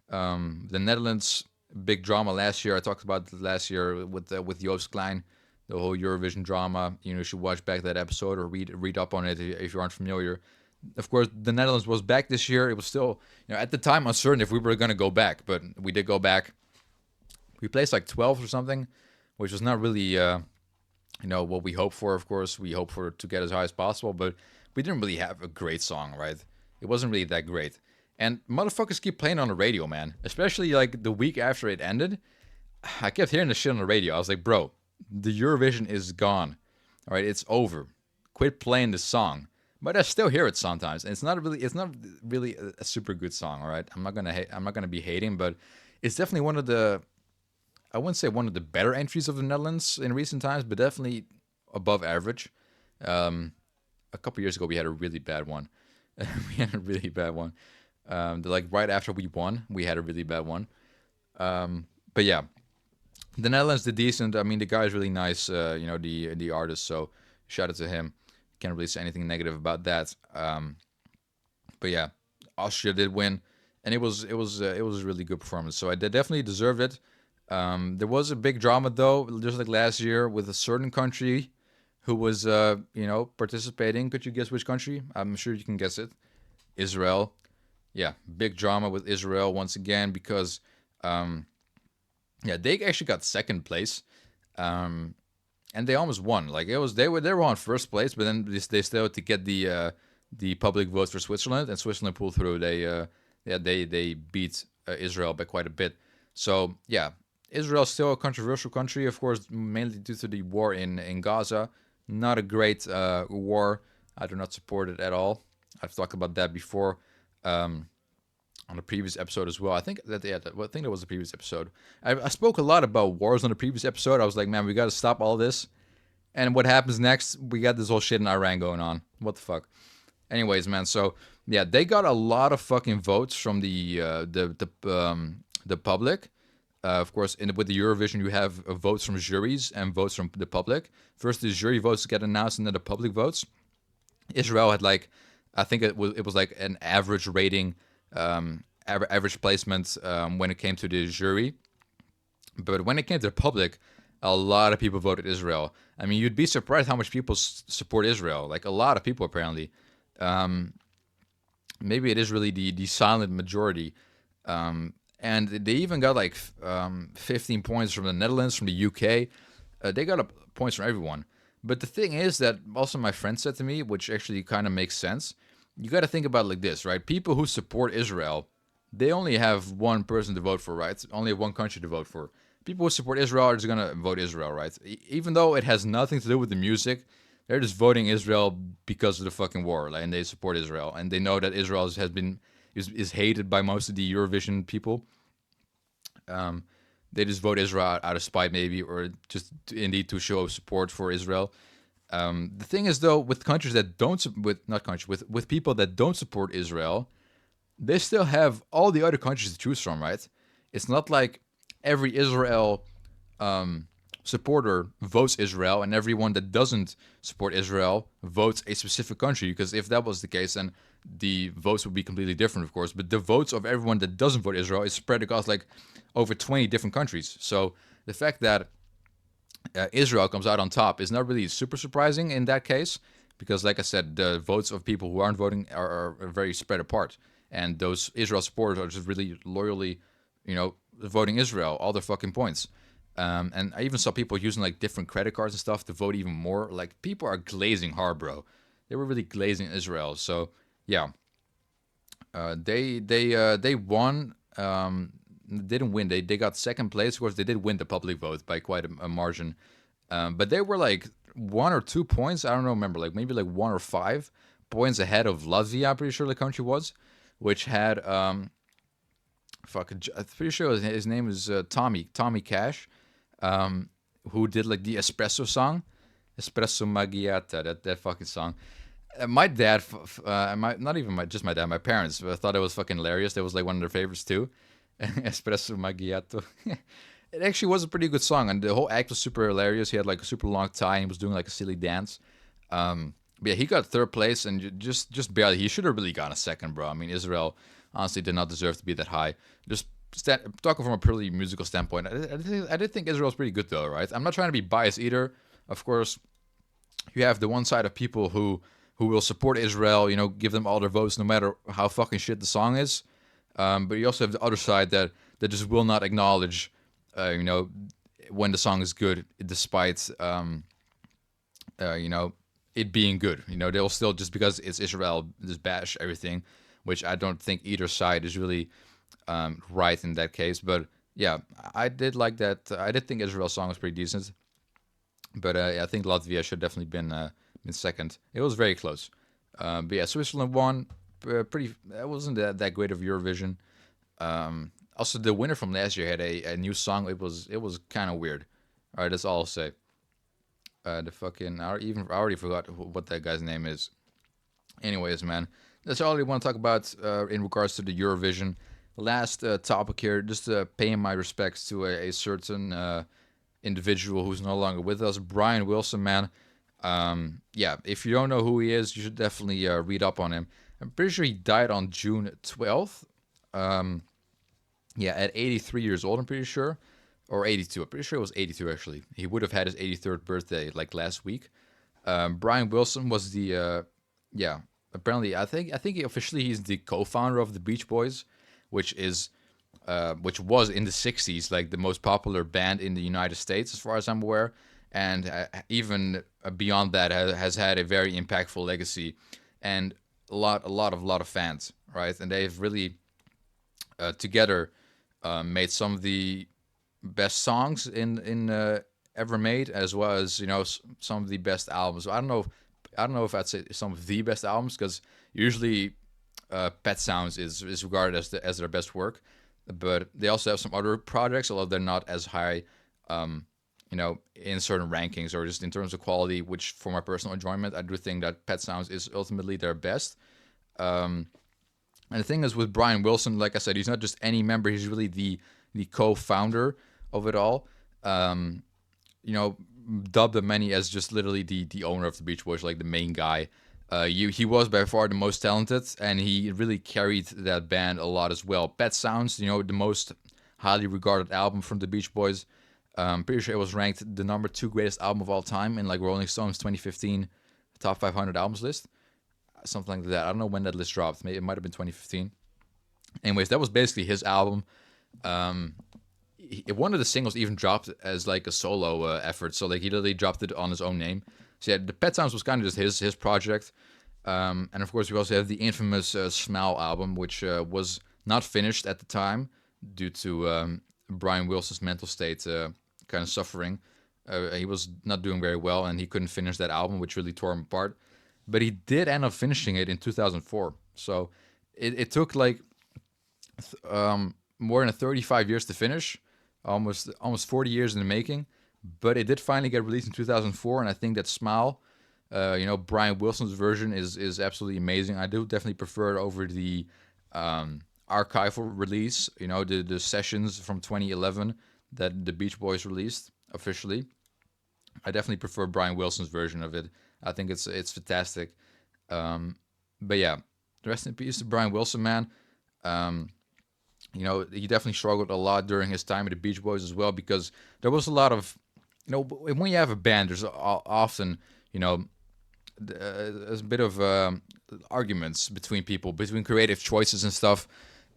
the Netherlands big drama last year. I talked about it last year with Joost Klein, the whole Eurovision drama. You should watch back that episode or read up on it if you aren't familiar. Of course, the Netherlands was back this year. It was still, at the time uncertain if we were going to go back, but we did go back. We placed like 12th or something, which was not really, what we hoped for. Of course, we hoped for to get as high as possible, but we didn't really have a great song, right? It wasn't really that great. And motherfuckers keep playing on the radio, man. Especially like the week after it ended. I kept hearing the shit on the radio. I was like, bro, the Eurovision is gone. All right, it's over. Quit playing the song. But I still hear it sometimes. And it's not really a super good song, all right? I'm not gonna be hating, but it's definitely one of the, I wouldn't say one of the better entries of the Netherlands in recent times, but definitely above average. A couple years ago we had a really bad one. We had a really bad one. Like right after we won, we had a really bad one. But yeah, the Netherlands did decent. I mean, the guy is really nice. The artist. So shout out to him. Can't really say anything negative about that. But yeah, Austria did win, and it was a really good performance. So they definitely deserved it. There was a big drama though, just like last year, with a certain country who was participating. Could you guess which country? I'm sure you can guess it. Israel. Yeah, big drama with Israel once again because, they actually got second place, and they almost won. Like they were on first place, but then they still had to get the public vote for Switzerland, and Switzerland pulled through. They beat Israel by quite a bit. So yeah, Israel's still a controversial country, of course, mainly due to the war in Gaza. Not a great war. I do not support it at all. I've talked about that before. On the previous episode as well. I think that was the previous episode. I spoke a lot about wars on the previous episode. I was like, man, we got to stop all this. And what happens next? We got this whole shit in Iran going on. What the fuck? Anyways, man. So yeah, they got a lot of fucking votes from the public. Of course, with the Eurovision, you have votes from juries and votes from the public. First, the jury votes get announced, and then the public votes. Israel had like, I think it was like an average rating, average placement when it came to the jury. But when it came to the public, a lot of people voted Israel. I mean, you'd be surprised how much people support Israel. Like a lot of people apparently. Maybe it is really the silent majority. And they even got like 15 points from the Netherlands, from the UK. They got points from everyone. But the thing is that also my friend said to me, which actually kind of makes sense. You got to think about it like this, right? People who support Israel, they only have one person to vote for, right? Only one country to vote for. People who support Israel are just going to vote Israel, right? Even though it has nothing to do with the music, they're just voting Israel because of the fucking war, and they support Israel. And they know that Israel is hated by most of the Eurovision people. They just vote Israel out of spite, maybe, or just indeed to show support for Israel. The thing is, though, with countries that don't, with people that don't support Israel, they still have all the other countries to choose from, right? It's not like every Israel supporter votes Israel, and everyone that doesn't support Israel votes a specific country. Because if that was the case, then the votes would be completely different, of course. But the votes of everyone that doesn't vote Israel is spread across like over 20 different countries. So the fact that Israel comes out on top is not really super surprising in that case, because like I said, the votes of people who aren't voting are very spread apart. And those Israel supporters are just really loyally, voting Israel all their fucking points. And I even saw people using like different credit cards and stuff to vote even more. Like people are glazing hard, bro. They were really glazing Israel. So yeah, they won. Didn't win. They got second place. Of course, they did win the public vote by quite a margin. But they were like 1 or 2 points. I don't remember. Like maybe like 1 or 5 points ahead of Latvia. I'm pretty sure the country was, which had I'm pretty sure his name is Tommy Cash. who did like the espresso song, espresso macchiato, that fucking song. My dad, not even just my dad, my parents thought it was fucking hilarious. That was like one of their favorites too, espresso macchiato. It actually was a pretty good song, and the whole act was super hilarious. He had like a super long tie, and he was doing like a silly dance. But yeah, he got third place, and just barely. He should have really gotten a second, bro. I mean, Israel honestly did not deserve to be that high. Just talking from a purely musical standpoint, I did think Israel's pretty good though, right? I'm not trying to be biased either. Of course, you have the one side of people who will support Israel, give them all their votes no matter how fucking shit the song is. But you also have the other side that just will not acknowledge, when the song is good, despite it being good. They'll still, just because it's Israel, just bash everything, which I don't think either side is really right in that case. But yeah, I did like that. I did think Israel's song was pretty decent. But I think Latvia should definitely been second. It was very close. But yeah, Switzerland won. Pretty. It wasn't that great of Eurovision. Also, the winner from last year had a new song. It was kind of weird. All right, that's all I'll say. I already forgot what that guy's name is. Anyways, man, that's all I want to talk about in regards to the Eurovision. Last topic here, just paying my respects to a certain individual who's no longer with us, Brian Wilson, man. Yeah, if you don't know who he is, you should definitely read up on him. I'm pretty sure he died on June 12th. Yeah, at 83 years old, I'm pretty sure. Or 82. I'm pretty sure it was 82, actually. He would have had his 83rd birthday, like, last week. Brian Wilson was the, yeah, apparently, I think officially he's the co-founder of the Beach Boys, which was in the 60s, like, the most popular band in the United States, as far as I'm aware. And even beyond that, has had a very impactful legacy and a lot of fans, right? And they've really together made some of the best songs in ever made, as well as some of the best albums. I don't know if I'd say some of the best albums, because usually Pet Sounds is regarded as their best work, but they also have some other projects, although they're not as high. In certain rankings or just in terms of quality, which for my personal enjoyment, I do think that Pet Sounds is ultimately their best. And the thing is with Brian Wilson, like I said, he's not just any member, he's really the co-founder of it all. Dubbed by many as just literally the owner of the Beach Boys, like the main guy. He was by far the most talented, and he really carried that band a lot as well. Pet Sounds, the most highly regarded album from the Beach Boys. I'm pretty sure it was ranked the number 2 greatest album of all time in like Rolling Stone's 2015 top 500 albums list, something like that. I don't know when that list dropped. Maybe it might have been 2015. Anyways, that was basically his album. One of the singles even dropped as like a solo effort, so like he literally dropped it on his own name. So yeah, the Pet Sounds was kind of just his project. And of course, we also have the infamous Smile album, which was not finished at the time due to Brian Wilson's mental state kind of suffering. He was not doing very well, and he couldn't finish that album, which really tore him apart. But he did end up finishing it in 2004. So it took like more than 35 years to finish, almost 40 years in the making. But it did finally get released in 2004, and I think that Smile, Brian Wilson's version is absolutely amazing. I do definitely prefer it over the archival release, the sessions from 2011 that the Beach Boys released officially. I definitely prefer Brian Wilson's version of it. I think it's fantastic. But yeah, rest in peace to Brian Wilson, man. He definitely struggled a lot during his time at the Beach Boys as well, because there was a lot of, when you have a band, there's often, there's a bit of arguments between people, between creative choices and stuff.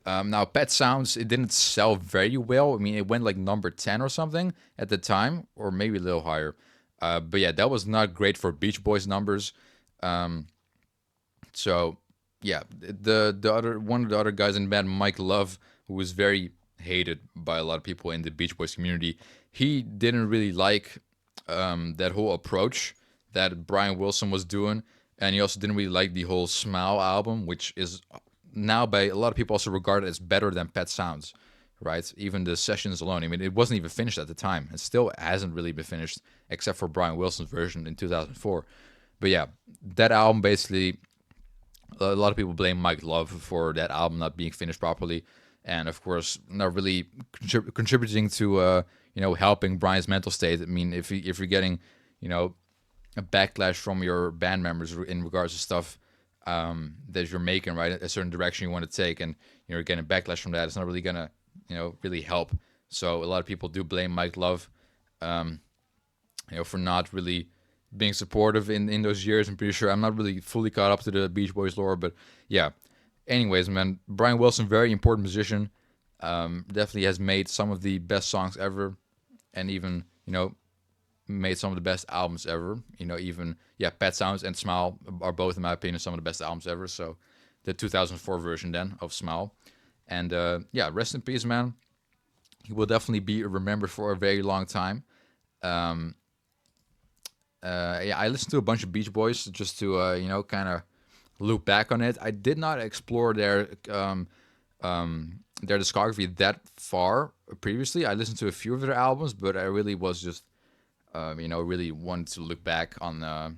Now, Pet Sounds, it didn't sell very well. I mean, it went like number 10 or something at the time, or maybe a little higher. But yeah, that was not great for Beach Boys numbers. So yeah, one of the other guys in the band, Mike Love, who was very hated by a lot of people in the Beach Boys community, he didn't really like that whole approach that Brian Wilson was doing, and he also didn't really like the whole Smile album, which is now by a lot of people also regarded as better than Pet Sounds, right? Even the sessions alone. I mean, it wasn't even finished at the time. It still hasn't really been finished, except for Brian Wilson's version in 2004. But yeah, that album basically, a lot of people blame Mike Love for that album not being finished properly, and of course not really contributing to helping Brian's mental state. I mean, if you're getting a backlash from your band members in regards to stuff that you're making, right, a certain direction you want to take, and you're getting backlash from that, it's not really gonna really help. So a lot of people do blame Mike Love, for not really being supportive in those years. I'm pretty sure I'm not really fully caught up to the Beach Boys lore, but yeah. Anyways, man, Brian Wilson, very important musician. Definitely has made some of the best songs ever, and even made some of the best albums ever. Even Pet Sounds and Smile are both, in my opinion, some of the best albums ever. So the 2004 version then of Smile, and rest in peace, man. He will definitely be remembered for a very long time. I listened to a bunch of Beach Boys just to kind of look back on it. I did not explore their discography that far previously. I listened to a few of their albums, but I really was just really wanted to look back on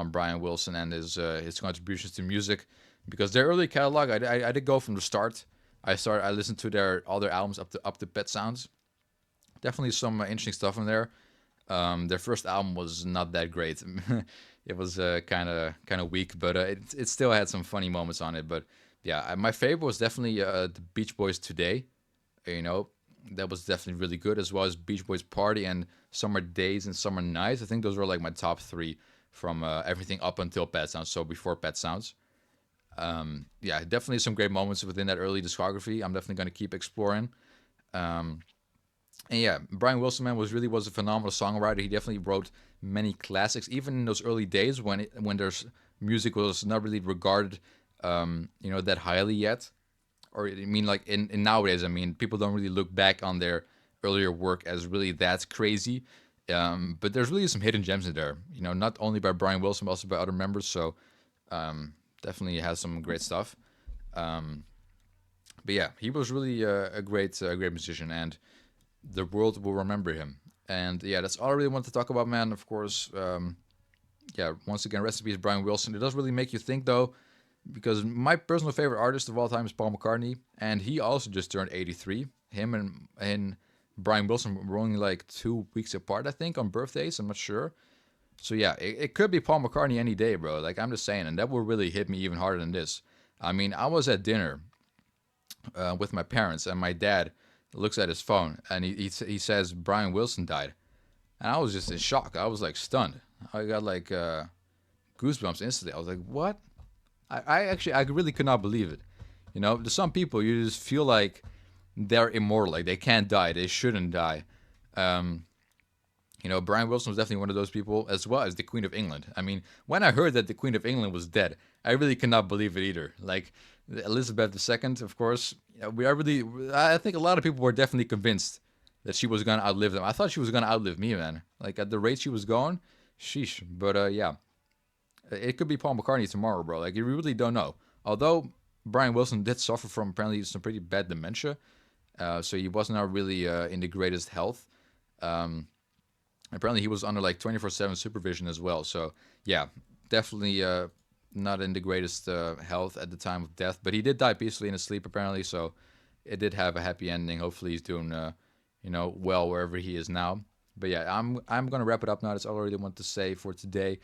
Brian Wilson and his contributions to music, because their early catalog, I did go from the start. I listened to all their albums up to Pet Sounds. Definitely some interesting stuff in there. Their first album was not that great. It was kind of weak, but it still had some funny moments on it. But yeah, my favorite was definitely the Beach Boys Today. That was definitely really good, as well as Beach Boys Party and Summer Days and Summer Nights. I think those were like my top three from everything up until Pet Sounds, so before Pet Sounds. Definitely some great moments within that early discography. I'm definitely going to keep exploring. And yeah, Brian Wilson, man, was a phenomenal songwriter. He definitely wrote many classics, even in those early days when there's music was not really regarded, that highly yet. Or I mean, like in nowadays, I mean, people don't really look back on their earlier work as really that crazy. But there's really some hidden gems in there. Not only by Brian Wilson, but also by other members. So definitely has some great stuff. But yeah, he was really a great musician, and the world will remember him. And yeah, that's all I really want to talk about, man. Of course, once again, rest in peace, Brian Wilson. It does really make you think, though, because my personal favorite artist of all time is Paul McCartney, and he also just turned 83. Him and Brian Wilson were only like 2 weeks apart, I think, on birthdays. I'm not sure. So yeah, it could be Paul McCartney any day, bro. Like, I'm just saying, and that will really hit me even harder than this. I mean, I was at dinner with my parents, and my dad looks at his phone, and he says Brian Wilson died. And I was just in shock. I was like stunned. I got like goosebumps instantly. I was like, what? I really could not believe it. There's some people you just feel like they're immortal, like they can't die, they shouldn't die. Brian Wilson was definitely one of those people, as well as the Queen of England. I mean, when I heard that the Queen of England was dead, I really could not believe it either. Like Elizabeth II, of course, I think a lot of people were definitely convinced that she was gonna outlive them. I thought she was gonna outlive me, man. Like at the rate she was going, sheesh. But yeah. It could be Paul McCartney tomorrow, bro. Like, you really don't know. Although Brian Wilson did suffer from apparently some pretty bad dementia, so he was not really in the greatest health. Apparently, he was under like 24/7 supervision as well. So yeah, definitely not in the greatest health at the time of death. But he did die peacefully in his sleep, apparently. So it did have a happy ending. Hopefully, he's doing well wherever he is now. But yeah, I'm gonna wrap it up now. That's all I really want to say for today.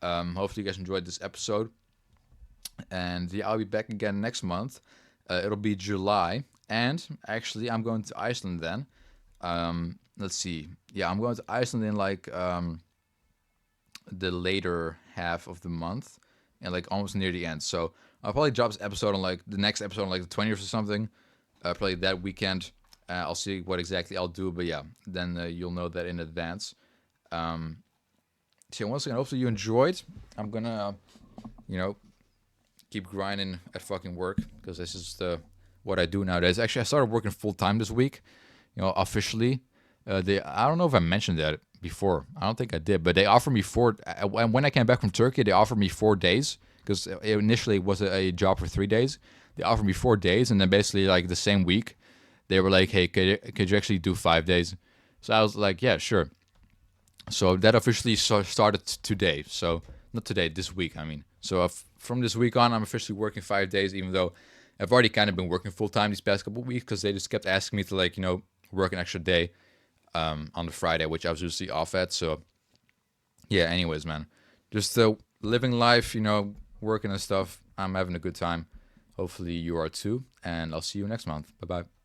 Hopefully you guys enjoyed this episode, and yeah, I'll be back again next month. It'll be July, and actually I'm going to Iceland then. Let's see, yeah, I'm going to Iceland in like the later half of the month, and like almost near the end. So I'll probably drop this episode on like the next episode on like the 20th or something, probably that weekend. I'll see what exactly I'll do, but yeah, then you'll know that in advance. So once again, hopefully you enjoyed. I'm gonna, keep grinding at fucking work, because this is what I do nowadays. Actually, I started working full time this week, officially. I don't know if I mentioned that before. I don't think I did, but they offered me when I came back from Turkey, they offered me 4 days, because initially it was a job for 3 days. They offered me 4 days, and then basically like the same week, they were like, hey, could you actually do 5 days? So I was like, yeah, sure. So that officially started today. So not today, this week, I mean. So from this week on, I'm officially working 5 days, even though I've already kind of been working full time these past couple of weeks because they just kept asking me to, like, work an extra day on the Friday, which I was usually off at. So yeah, anyways, man, just living life, working and stuff. I'm having a good time. Hopefully you are too. And I'll see you next month. Bye bye.